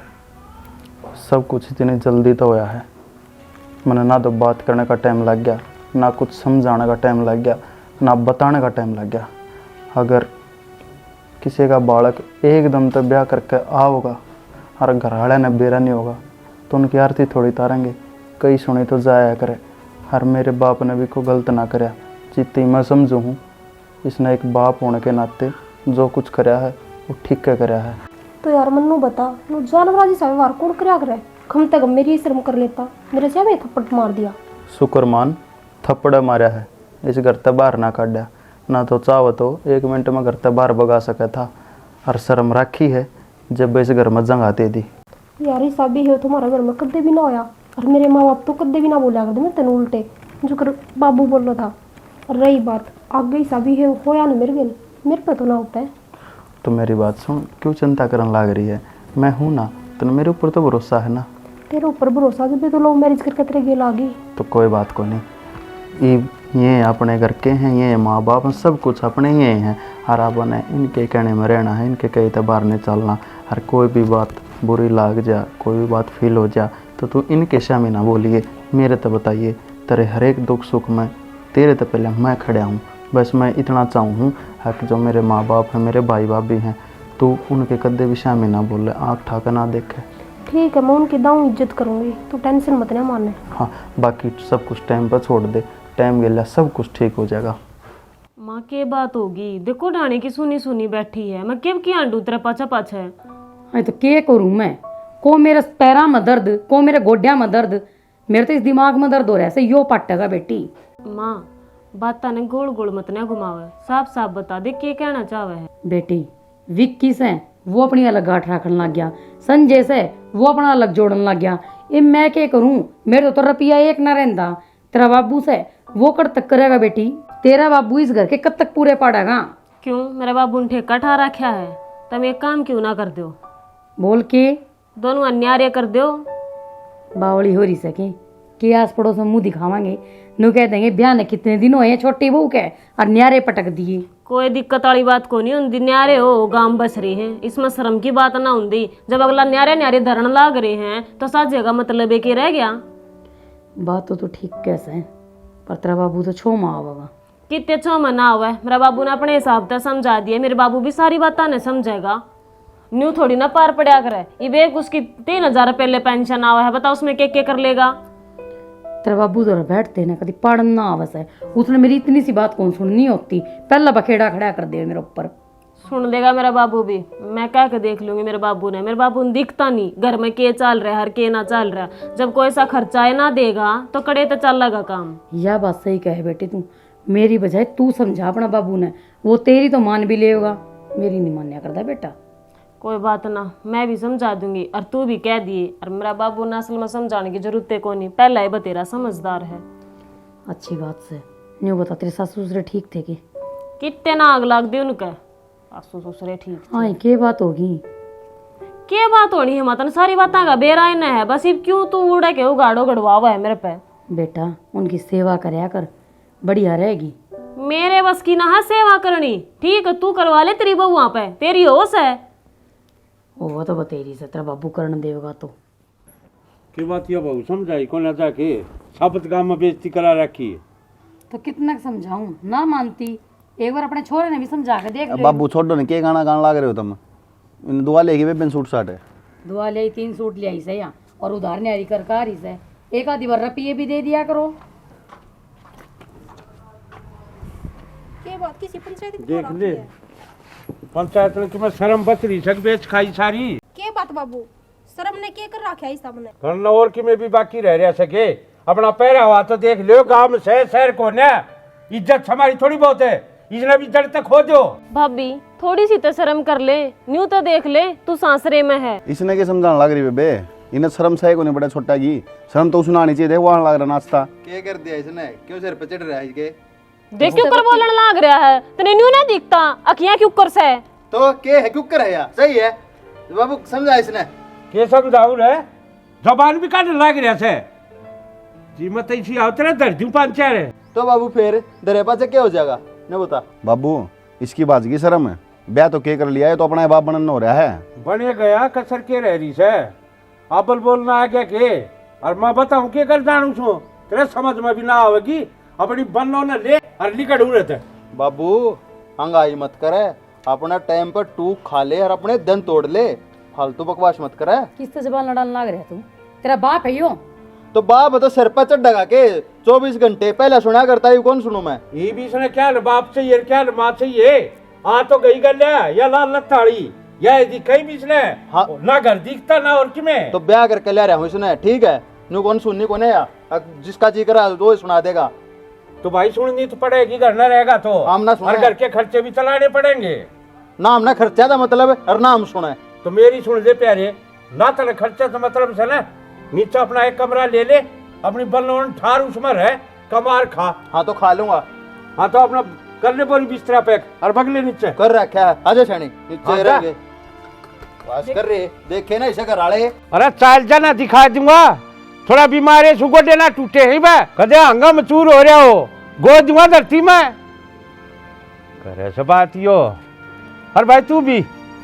सब कुछ इतनी जल्दी तो होया है। मैंने ना तो बात करने का टाइम लग गया, ना कुछ समझाने का टाइम लग गया, ना बताने का टाइम लग गया। अगर किसी का बालक एकदम तो ब्याह करके आओगा और घर वाले ने बेरा नहीं होगा तो उनकी आरती थोड़ी तारेंगे। कई सुनी तो जाया करे। हर मेरे बाप ने भी को गलत ना कराया, जितनी मैं समझू हूँ इसने एक बाप होने के नाते जो कुछ कराया है वो ठीक क्या कराया है। तो यार मन्नू बता, नु जानवराजी सा व्यवहार कौन करया करे? कम तक मेरी शर्म कर लेता, मेरे से भी थप्पड़ मार दिया। शुक्र मान थप्पड़ मारा है, इस घर से बाहर ना काटा, ना तो चाहो तो 1 मिनट में घर से बाहर भगा सका था। और शर्म राखी है जब इस घर में जंग आती थी। यार ऐसा भी है तुम्हारा घर में कदे भी ना होया, और मेरे माँ बाप तो कदे भी ना बोला करते मैं तेन उल्टे जो कर बाबू बोल रहा था। और रही बात आगे सभी है होया ना मेरे पे तो ना होता है। तो मेरी बात सुन, क्यों चिंता करने लग रही है? मैं हूँ ना, तो मेरे ऊपर तो भरोसा है ना। तेरे ऊपर भरोसा जब तो लव मैरिज करके तेरे गेल आ गई। तो कोई बात को नहीं, ये अपने घर के हैं, ये माँ बाप हैं, सब कुछ अपने ही हैं। हर अपन है इनके कहने में रहना है, इनके कहीं तो बाहर नहीं चलना। हर कोई भी बात बुरी लग जा, कोई भी बात फील हो जा, तो तू इनके सामने ना बोलिए, मेरे तो बताइए। तेरे हर एक दुख सुख में तेरे तो पहले मैं खड़ा हूँ। बस मैं इतना चाहूँ कि जो मेरे माँ बाप हैं, मेरे भाई भाभी हैं, तू उनके कदे भी सामने ना बोले, आँख ठाकर ना देखे। ठीक है, मैं उनकी दाऊँ इज्जत करूँगी, तू टेंशन मत ना माने। हाँ, बाकी सब कुछ टाइम पर छोड़ दे, टाइम गेला सब कुछ ठीक हो जाएगा। माँ के बात होगी, देखो डाणी की सुनी सुनी बैठी है, मैं केव की आंडू तेरा पाछा पाछा है। हाँ तो के करूँ मैं, को मेरे पैरा में दर्द, को मेरे गोड्या में दर्द, मेरे तो इस दिमाग में दर्द हो रहा है, ऐसे यो पटेगा बेटी। माँ बात ने गोल गोल मत ना घुमावे, साफ साफ बता दे के कहना चाहे है। बेटी विक्की से वो अपनी अलग गांठ रखने लग गया, संजय से वो अपना अलग जोड़ने लग गया। ये मैं क्या करूं, मेरे तो रुपया एक ना रहता। तेरा बाबू से वो कब तक करेगा बेटी? तेरा बाबू इस घर के कब तक पूरे पाड़ेगा? क्यों मेरा बाबू ने ठेका ठा रखा है? तुम एक काम क्यों ना कर दो? बोल के दोनों अन्याय कर दो। बावली हो रही सके कि आस पड़ोस में मुंह दिखावांगे, नु कह देंगे ब्याह ने कितने दिन हुए, छोटी बहू के और न्यारे पटक दिए। कोई दिक्कत वाली बात को नहीं होती, न्यारे हो गांव बस रहे हैं, इसमें शर्म की बात ना होती। जब अगला न्यारे न्यारे धरण लाग रहे हैं तो साझेगा मतलब एक ही रह गया। बात तो ठीक कैसे है, पर तेरा बाबू तो छो माँ होगा। कितने छो में ना हुआ, मेरा बाबू ने अपने हिसाब से समझा दिया, मेरे बाबू भी सारी बात ने समझेगा। न्यू थोड़ी ना पार पड़ा करे, ये बेक उसकी 3,000 पहले पेंशन आवा है, बता उसमें के कर लेगा? तेरा बाबू तो बैठते ना कभी पढ़ना आवस है, उसने मेरी इतनी सी बात कौन सुननी होती, पहला बखेड़ा खड़ा कर दे मेरे ऊपर। सुन लेगा मेरा बाबू भी, मैं कह के देख लूंगी मेरे बाबू ने। मेरे बाबू ने दिखता नहीं घर में के चल रहा है, हर के ना चल रहा है। जब कोई ऐसा खर्चा ना देगा तो कड़े तो चल लगा काम। यह बात सही कहे बेटी तू, मेरी बजाय तू समझा अपना बाबू ने, वो तेरी तो मान भी लेगा, मेरी नहीं मान्या करता बेटा। कोई बात ना, मैं भी समझा दूंगी और तू भी कह दिए। और मेरा बाबू ने असल में समझाने की जरूरत है कोई नहीं, पहला ही बतेरा समझदार है। अच्छी बात से न्यू बता, तेरे सासू ससुर ठीक थे कि? कितने ना आग लाग दी उनका, सासू ससुरे ठीक थे। हाँ के बात होगी? के बात होनी है मतन, सारी बात का बेरा न है, बस अब क्यों तू उड़ा के उगाड़ो गड़वा हुआ है मेरे पे। बेटा उनकी सेवा करया कर, बढ़िया रहेगी। मेरे बस की ना है सेवा करनी, ठीक है तू करवा ले, तेरी बहू वहां पे तेरी होश है। वो तो बतेरी से तेरा बाबू करण देगा तो की बात ये बहू समझाई को ना जाके साबत गांव में बेइज्जती करा रखी है। तो कितना समझाऊं, ना मानती। एक बार अपने छोरे ने भी समझा के देख बाबू छोड़ो ने के गाना गान लाग रहे हो तुम? इन दुआ लेगी बेबन सूट साट है, दुआ ले 3 सूट ले आई से या और उधार न्यारी कर कारी से एक आधी बार रुपये भी दे दिया करो। के बात किसी पंचायत देख ले पंचायत ने तुम्हें शर्म बच रही सक बेच खाई सारी। के बात बाबू, शर्म ने के कर रखा है सामने? करना और कि में भी बाकी रह सके, अपना पैरा हुआ तो देख लो। गांव में शहर को ना इज्जत हमारी थोड़ी बहुत है, इसने भी जड़ तक खो दो। भाभी थोड़ी सी तो शर्म कर ले, न्यू तो देख ले तू सांसरे में है। इसने के समझाने लग रही बेबे, इन्हें शर्म सही को नहीं बड़ा छोटा की शर्म तो उसने आनी चाहिए। देखो वहां लग रहा नाश्ता क्या कर दिया इसने, क्यों सिर पे चढ़ रहा है इसके? देख क्यों कर बोलने लग रहा है, तेरे न्यू ना दिखता अखियां क्यों कर से? तो के है क्यों कर है यार, सही है बाबू समझा इसने। के समझाऊ रे, जबान भी काट लग रहा से जी मत इसी आवतरे दर्जू पंचायत है। तो बाबू फिर दरे पाचे क्या हो जाएगा न बता? बाबू इसकी बात की शर्म है, ब्याह तो के कर लिया है, तो अपना बाप बनन हो रहा है। बने गया कसर के रह रही से आपल बोलना आ गया के, और मैं बताऊं के कर जानू छो तेरे समझ में भी ना आवेगी। अपनी बनो न ले और निकट उड़ते। बाबू हंगाई मत करे, अपना टाइम पर टू खा ले और अपने दन तोड़ ले, फालतू बकवास मत करे। किससे जबान लड़ाने लग रहा तू? तेरा बाप है यो? तो बाप तो सिर पर चढ़ के 24 घंटे पहले सुना करता है, कौन सुनू मैं? ये भी सुने क्या बाप चाहिए क्या माँ चाहिए? आ तो गई गल या लाल लत्ताड़ी या कहीं भी इसने हाँ। ना घर दिखता ना और किमें तो ब्याह करके ले रहा हूँ इसने, ठीक है नू कौन सुननी कौन है यार, जिसका जी करा वो ही सुना देगा। तो भाई सुननी तो पड़ेगी, घर न रहेगा तो हम ना सुने, और घर के खर्चे भी चलाने पड़ेंगे। ना हमने खर्चा था मतलब और ना हम सुने। तो मेरी सुन ले प्यारे, ना तेरे खर्चे तो मतलब से ना नीचे अपना एक कमरा ले ले, अपनी बल्लोन ठार उसमें रह कमार खा। हाँ तो खा लूंगा, हाँ तो अपना करने बोरी बिस्तरा पैक और बगले नीचे कर रखा है, आजा छानी नीचे हाँ, रहेंगे। वास कर रहे देखे ना इसे घर आले। अरे चाल जाना दिखा दूंगा, थोड़ा बीमार है, सुगोडे ना टूटे ही मैं कदे हंगाम चूर हो रहा हो, गोद दूंगा धरती में करे से बात यो। और भाई तू भी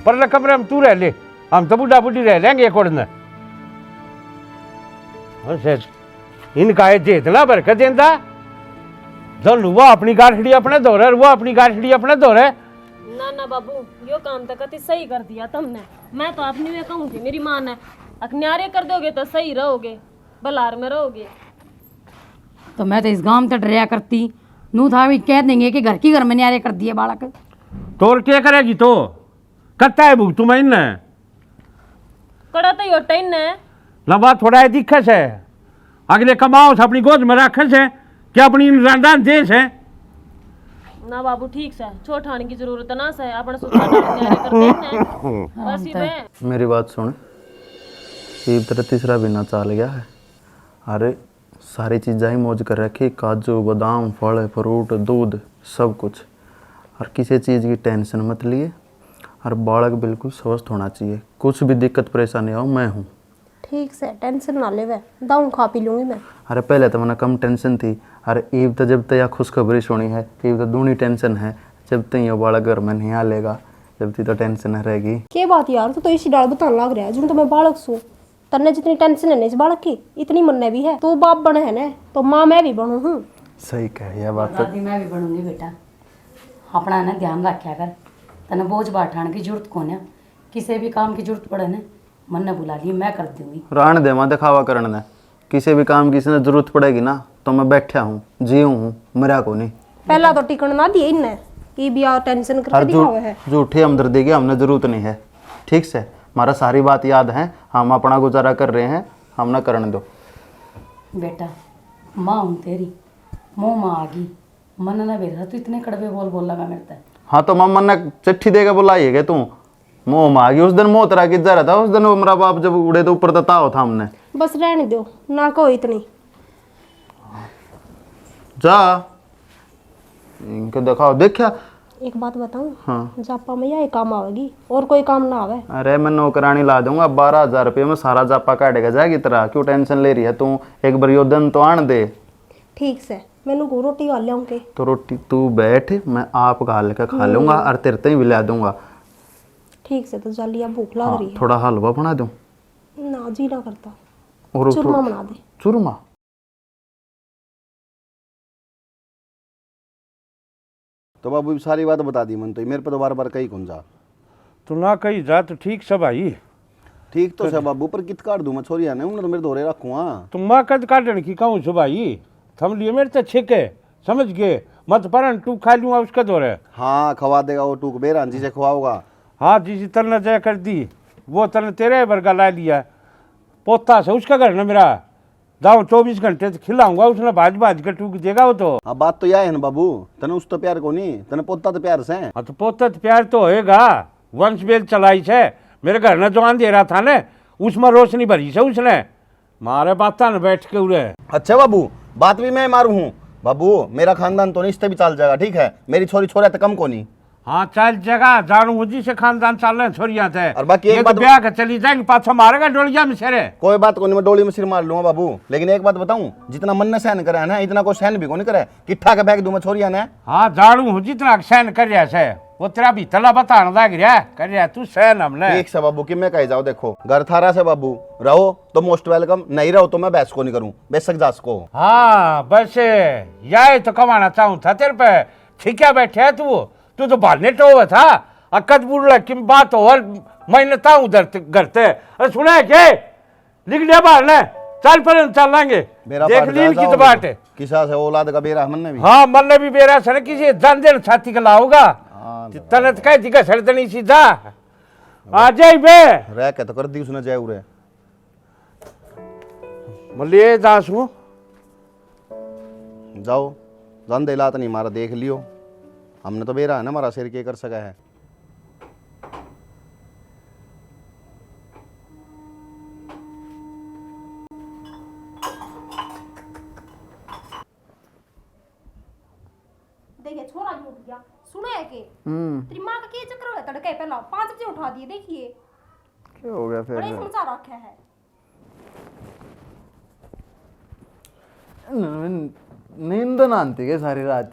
परले कमरे में तू रह ले, हम तो बुढ़ा बुढ़ी रह लेंगे एक ओढ़ने। इनका ये जेतना बरकत देंदा जल वो अपनी गाठड़ी अपने दौरे, वो अपनी गाठड़ी अपने दौरे। ना ना बाबू, यो काम तो कति सही कर दिया तुमने। मैं तो अपनी में कहूँगी, मेरी माँ ने अकन्यारे कर दोगे तो सही रहोगे, बलार में रहोगे। तो मैं तो इस गांव तक डरिया करती, नू था भी कह देंगे कि घर की घर में न्यारे कर दिए बालक। तो और क्या करेगी तो करता है भुग तुम्हें इन्ने कड़ा तो यो टाइन है लंबा थोड़ा है दिक्कत है, अगले कमाओ से अपनी गोद में रखे से क्या अपनी रांदान देश है ना बाबू। ठीक से छोट आने की जरूरत ना से, अपन सुधार न्यारे कर देने बस ही में। मेरी बात सुन, ईब तेरा तीसरा महीना चल गया है। अरे सारी चीज़ें ही मौज कर रखी, काजू बादाम फल फ्रूट दूध सब कुछ, और किसी चीज़ की टेंशन मत लिए। और बालक बिल्कुल स्वस्थ होना चाहिए, कुछ भी दिक्कत परेशानी हो मैं हूँ। ठीक से टेंशन ना ले, दाऊ खा पी लूंगी मैं। अरे पहले तो मैंने कम टेंशन थी, अरे ईब तो जब तक यह खुशखबरी सुनी है, ईब तो दूनी टेंशन है। जब तक ये बालक घर में नहीं आ लेगा जब तक तो टेंशन रहेगी। क्या बात यार, तो इसी डाल बताने लग रहा है जो तो मैं बालक सू। तन्ने जितनी टेंशन है ना इस बालक की, इतनी मन भी है। तू बाप बने है ना तो माँ मैं भी बनू हूँ। सही कह यह बात तो। दादी मैं भी बनूंगी बेटा, अपना ना ध्यान रखा कर, तने बोझ बाठाने की जरूरत कौन है, किसी भी काम की जरूरत पड़े ना मन ने बुला ली, मैं कर दूंगी। रान दे मां दिखावा करने ने, किसी भी काम की इसने जरूरत पड़ेगी ना तो मैं बैठा हूँ, जीव हूँ, मरा को नहीं। पहला तो टिकन ना दिए इनने कि भी यार टेंशन करके दिखावे है। झूठी हमदर्दी की हमने जरूरत नहीं है। ठीक से हमारा सारी बात याद है, हम अपना गुजारा कर रहे हैं, हम ना करने दो। बेटा माँ हूँ तेरी, मुँह माँ आ गई, मन ना बेरा तू इतने कड़वे बोल लगा मेरे तक। हाँ तो मम्मा ने चिट्ठी देकर बुलाइएगा तू, मुँह में आ गई। उस दिन मुँह तेरा किधर रहा था, उस दिन मेरा बाप जब उड़े तो ऊपर तता हो था हमने। बस रहने दो ना कहो इतनी। जा इनको दिखाओ, देखा। एक बात बताऊं, हाँ। जापा में यही काम आवेगी और कोई काम ना आवे। अरे मैं नौकरानी ला दूंगा, 12,000 रुपये में सारा जापा काटेगा। जाएगी तरह क्यों टेंशन ले रही है तू, एक बार यो दिन तो आन दे। ठीक से मैनू को रोटी खा लिया के। तो रोटी तू बैठ, मैं आप घाल के खा लूंगा और तेरे ते भी ला दूंगा। ठीक से तो जलिया भूख लग रही है। थोड़ा हलवा बना दूं? ना जी ना करता, और चूरमा बना दे। चूरमा? तो बाबू सारी बात बता दी मन, तो मेरे पे तो बार बार कही कौन जा। तो ना कही जा तो ठीक सब भाई, ठीक तो सब बाबू, पर कित काट दूं मैं छोरिया ने, उन्हें तो मेरे दोरे रखूँगा। तुम माँ कद काटने की कहूँ सो भाई, थम लिए मेरे तो छिक है, समझ गए मत परन तू खा लूंगा उसका दौरे। हाँ खवा देगा वो टूक बेरा जी से खवाओगा। हाँ जिस तरह जय कर दी वो तरह तेरे वर्गा ला लिया, पोता से उसका घर ना मेरा जाऊँ 24 घंटे तो खिलाऊंगा, उसने भाज भाज के टूक देगा वो तो। हाँ बात तो यह है ना बाबू, तने उस तो प्यार को नहीं, तने पोता तो प्यार से। हाँ तो पोता तो प्यार तो होएगा, वंश बेल चलाई से मेरे घर ने जो दे रहा था ना उसमें रोशनी भरी से उसने, मारे बाता न बैठ के उड़े। अच्छा बाबू बात भी मैं मारू हूँ बाबू, मेरा खानदान तो नहीं इससे भी चल जाएगा। ठीक है मेरी छोरी छोरा तो कम को नहीं। हाँ चल जगह जानू मुझी से खानदान चल रहे छोरिया थे, और बाकी ये एक तो बात ब्याह के चली जाएंगे पाछा मारेगा डोलिया में सेरे। कोई बात को नहीं, मैं डोली में सिर मार लूंगा बाबू, लेकिन एक बात बताऊं, जितना मन ने सहन करे है ना इतना को सहन भी को नहीं करे, किट्ठा के बैग दूं मैं छोरिया ने। हाँ जानू हूँ जितना सहन कर रहा से वो तेरा भी तला बताना लग रहा कर रहा तू सहन हमने। ठीक से बाबू कि मैं कह जाओ, देखो घर थारा से बाबू, रहो तो मोस्ट वेलकम, नहीं रहो तो मैं बहस को नहीं करूँ, बेशक जास को। हाँ बस यही तो कमाना चाहूँ था तेरे पे, ठीक है बैठे है तू तो भालने तो था अकद बुढ़ की बात और मैंने था उधर घर से। अरे सुना है क्या लिख लिया भालने, चल पर चल लेंगे देख ली की तो बात है। किसा से औलाद का बेरा मन ने भी। हाँ मन ने भी बेरा से किसी जान देन छाती का लाऊगा तनत कह दी का सड़तनी सीधा आ जाए बे रह के तो कर दी उसने जय उरे मल्लिए दासू जाओ जान दे लात नहीं मारा देख लियो, हमने तो बेरा है ना हमारा सिर के कर सका है। छोरा भी उठ गया। सुनो है के तेरी माँ का क्या चक्कर है? तड़के पहला 5 बजे उठा दिए। देखिए क्या हो गया बड़े फिर? समाचार रखे है। नींद ना आती है सारी रात।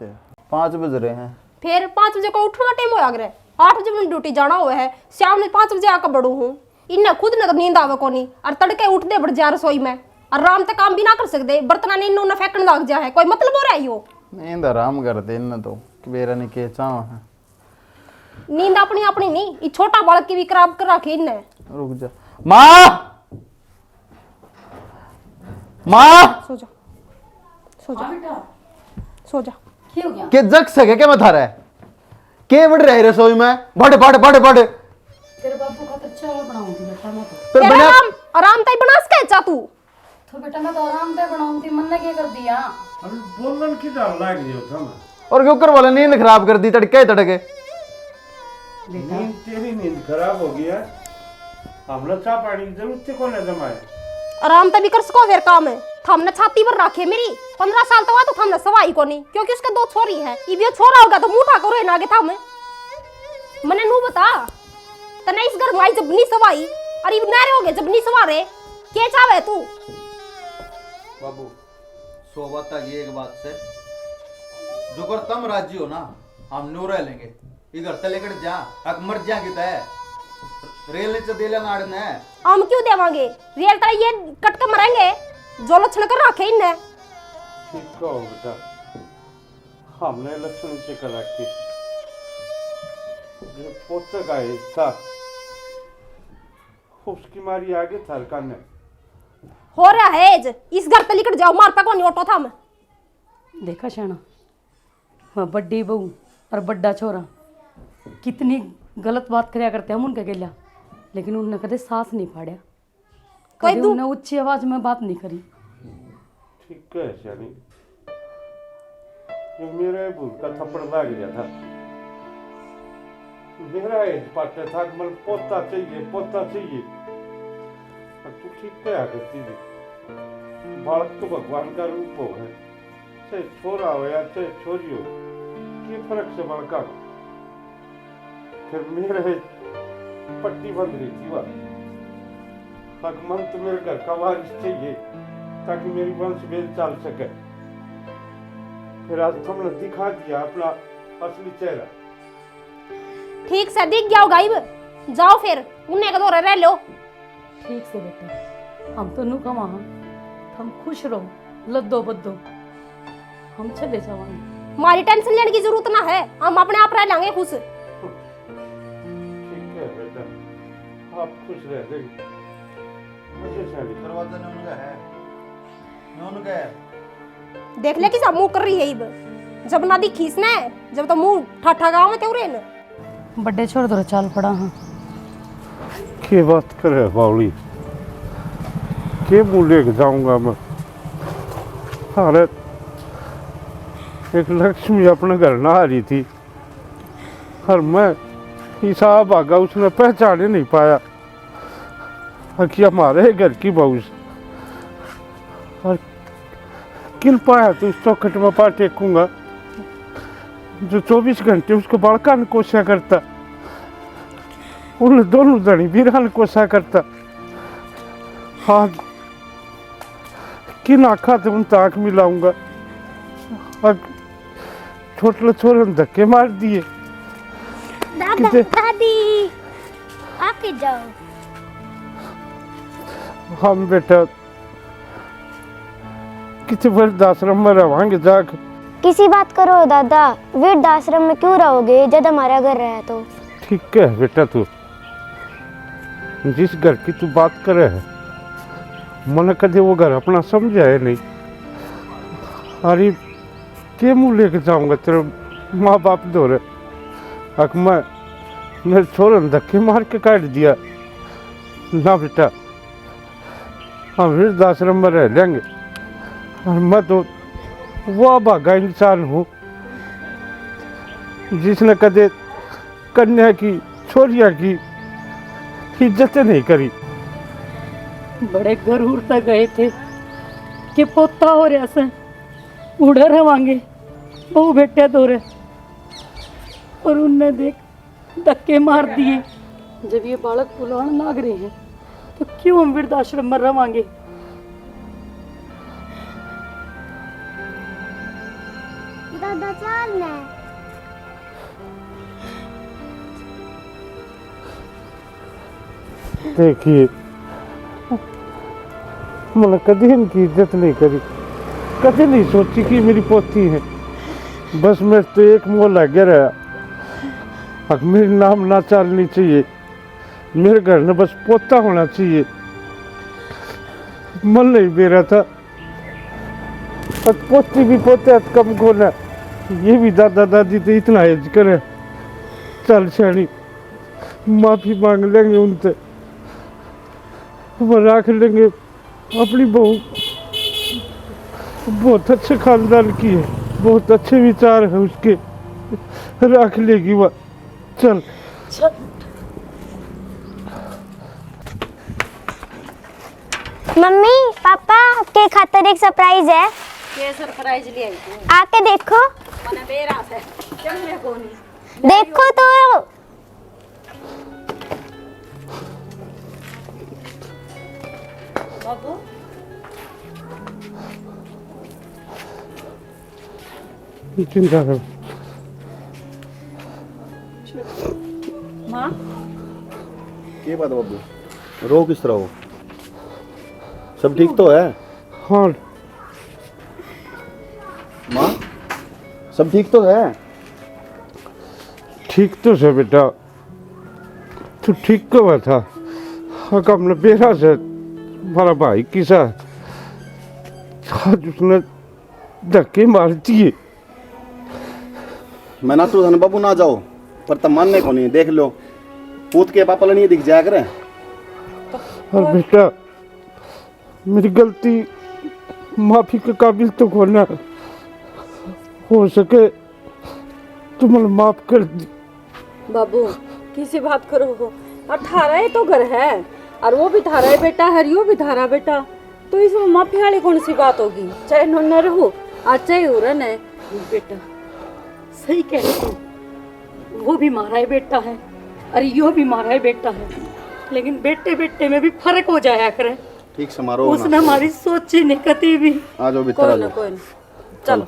5 बज रहे हैं। फिर 5 बजे का उठना टाइम होया करे। 8 बजे मैंने ड्यूटी जाना हुआ है। शाम में 5 बजे आकर बड़ू हूँ। इन्हें खुद ने तो नींद आवे कोनी और तड़के उठते बढ़ जा रसोई में और आराम से काम भी ना कर सकते। बर्तना ने इन्होंने फेंकने लग जा है। कोई मतलब हो रहा है यो? नींद आराम करते इन तो मेरा नहीं के चाह है। नींद अपनी अपनी नहीं, ये छोटा बालक की भी खराब कर रखी इनने। रुक जा माँ, माँ सो जा सो जा सो जा। क्या हो गया? के जग सके क्या मैं थारा है के बढ़ रहे रसोई में बड़े बड़े बड़े बड़े तेरे बाबू का तो चावल बनाऊंगी बेटा मैं तो। फिर बना आराम तय बना सके चा तू तो बेटा मैं तो आराम से बनाऊंगी। मन ने क्या कर दिया? अभी बोलन की डाल लाग गयो था मैं। और क्यों कर वाले नींद खराब कर दी तड़के तड़के। नींद तेरी नींद खराब हो गया। हमने चाह पानी की जरूरत थी कौन है जमाए। आराम तय भी कर सको फिर काम है। हमने छाती पर रखी है मेरी 15 साल तो हुआ तो हमने सवाई को नहीं क्योंकि उसके 2 छोरी है। ये भी छोरा होगा तो मुंह उठा करो ना आगे था मैंने नू बता तने इस घर माई जब नहीं सवाई और ये नारे हो गए जब नहीं सवारे क्या चाहे तू? बाबू सोबत तक ये एक बात से जो कर तुम राजी हो ना हम नो रह लेंगे। ये घर से लेकर जा अक मर जा की तय रेल नीचे दे लेना आड़ने है। हम क्यों देवांगे? रियल तरह ये कट के मरेंगे जो लक्षण कर रखे इनने। ठीक कहो बेटा, हमने लक्षण से कर रखी। जो पोते का हिस्सा उसकी मारी आगे थरका ने हो रहा है इस घर से लेकर जाओ मार पे कौन ऑटो था मैं। देखा शाना हाँ बड्डी बहू और बड्डा छोरा कितनी गलत बात करया करते हम उनके गेलिया लेकिन उनने कदे साथ नहीं फाड़िया। कभी उनने ऊंची आवाज में बात नहीं करी। ठीक है शानी, ये मेरे भूल का थप्पड़ लग गया था। मेरा एज पाटे था मन पोता चाहिए। तू ठीक कहा करती थी। बालक तो भगवान का रूप हो है, चाहे छोरा हो या चाहे छोरी हो, ये फर्क से बड़का। फिर मेरे पट्टी बंद रही थी वह मन तो मेरे घर का वारिस चाहिए ताकि मेरी वंश वेद चल सके। फिर आज तुमने दिखा दिया अपना असली चेहरा। ठीक से दिख गया गायब जाओ फिर उन्हें का दौरे रह लो। ठीक से बेटा हम तो नु कमा हम खुश रहो लद्दो बद्दो हम चले जावांगे। हमारी टेंशन लेने की जरूरत ना है, हम अपने आप रह लेंगे खुश। ठीक है बेटा, आप खुश रह जाइए। मुझे शादी दरवाजा ने उनका है देख ले किसा मुंह कर रही है इब जब ना दिखी इसने जब तो मुंह ठाठा गाँव में तेरे न बड्डे छोड़ दो चाल पड़ा। हाँ क्या बात करे बावली, के मुँह लेके जाऊंगा मैं। अरे एक लक्ष्मी अपने घर ना आ रही थी और मैं हिसाब आगा उसने पहचाने नहीं पाया कि हमारे घर की बहू और किन पाया तो उस चौखट में पा टेकूंगा जो 24 घंटे उसको बड़का ने कोशिश करता, उन दोनों जनी बीरा ने कोशिश करता। हाँ किन आखा तो उन ताक मिलाऊंगा और छोटे छोरे ने धक्के मार दिए। दादी आके जाओ। हम बेटा किसी वृद्धाश्रम में रवांगे जाकर। किसी बात करो दादा, वृद्धाश्रम में क्यों रहोगे जब हमारा घर रहे तो। ठीक है बेटा, तू जिस घर की तू बात करे है मन कदे वो घर अपना समझा है नहीं। अरे के मुँह लेके जाऊंगा तेरे माँ बाप दौरे। अक मैं मेरे छोरे ने धक्के मार के काट दिया ना बेटा, हम वृद्धाश्रम में रह लेंगे। और मैं तो वो भागा इंसान हूँ जिसने कदे कन्या की छोरिया की इज्जत नहीं करी। बड़े गरूर तक गए थे कि पोता हो रहा से उड़े रवांगे बहु बेटे दौरे और उनने देख धक्के मार दिए। जब ये बालक बुलाने लाग रहे हैं तो क्यों हम वृद्धाश्रम में रवांगे? दादा चल ना। देखिए, मैंने कभी इनकी इज्जत नहीं करी, कभी नहीं सोची कि मेरी पोती है। बस मेरे तो एक मोह लग रहा, अब मेरे नाम ना चलनी चाहिए, मेरे घर में बस पोता होना चाहिए। मन नहीं बेरा था, और पोती भी पोते हाथ कम खोना, ये भी दादा दादी तो इतना एज करे। चल शानी, माफी मांग लेंगे उनसे, वो रख लेंगे। अपनी बहू बहुत अच्छे खानदान की है, बहुत अच्छे विचार है उसके, रख लेगी वह। चल मम्मी पापा आपके खातर एक सरप्राइज है। ये सरप्राइज ले आई तू? आके देखो। मने बेरा से चलने को नहीं। देखो तो। बाबू चिंता कर। माँ के बात बाबू, रो किस तरह हो? सब ठीक तो है? हाँ माँ, सब ठीक तो है? ठीक तो है बेटा, तू ठीक कब था? हमने बेरा से हमारा भाई की साथ आज उसने धक्के मार दिए। मैं ना तो धन बाबू ना जाओ, पर तब मानने को नहीं। देख लो, पूत के पापा नहीं दिख जाया करे। और बेटा, मेरी गलती माफी के काबिल तो होना, हो सके तो मुझे माफ कर दी। बाबू किसी बात करो हो, 18 तो घर है और वो भी थारा है बेटा, हरियो भी थारा बेटा, तो इसमें माफी वाली कौन सी बात होगी? चाहे न रहो और चाहे उरन है। बेटा सही कह रही तू, वो भी मारा है बेटा है और यो भी मारा है बेटा है, लेकिन बेटे बेटे में भी फर्क हो जाया करे। ठीक समारोह उसने हमारी सोची नहीं कती भी। आ जाओ भीतर, आ कोई ना जाओ। कोई ना, चलो।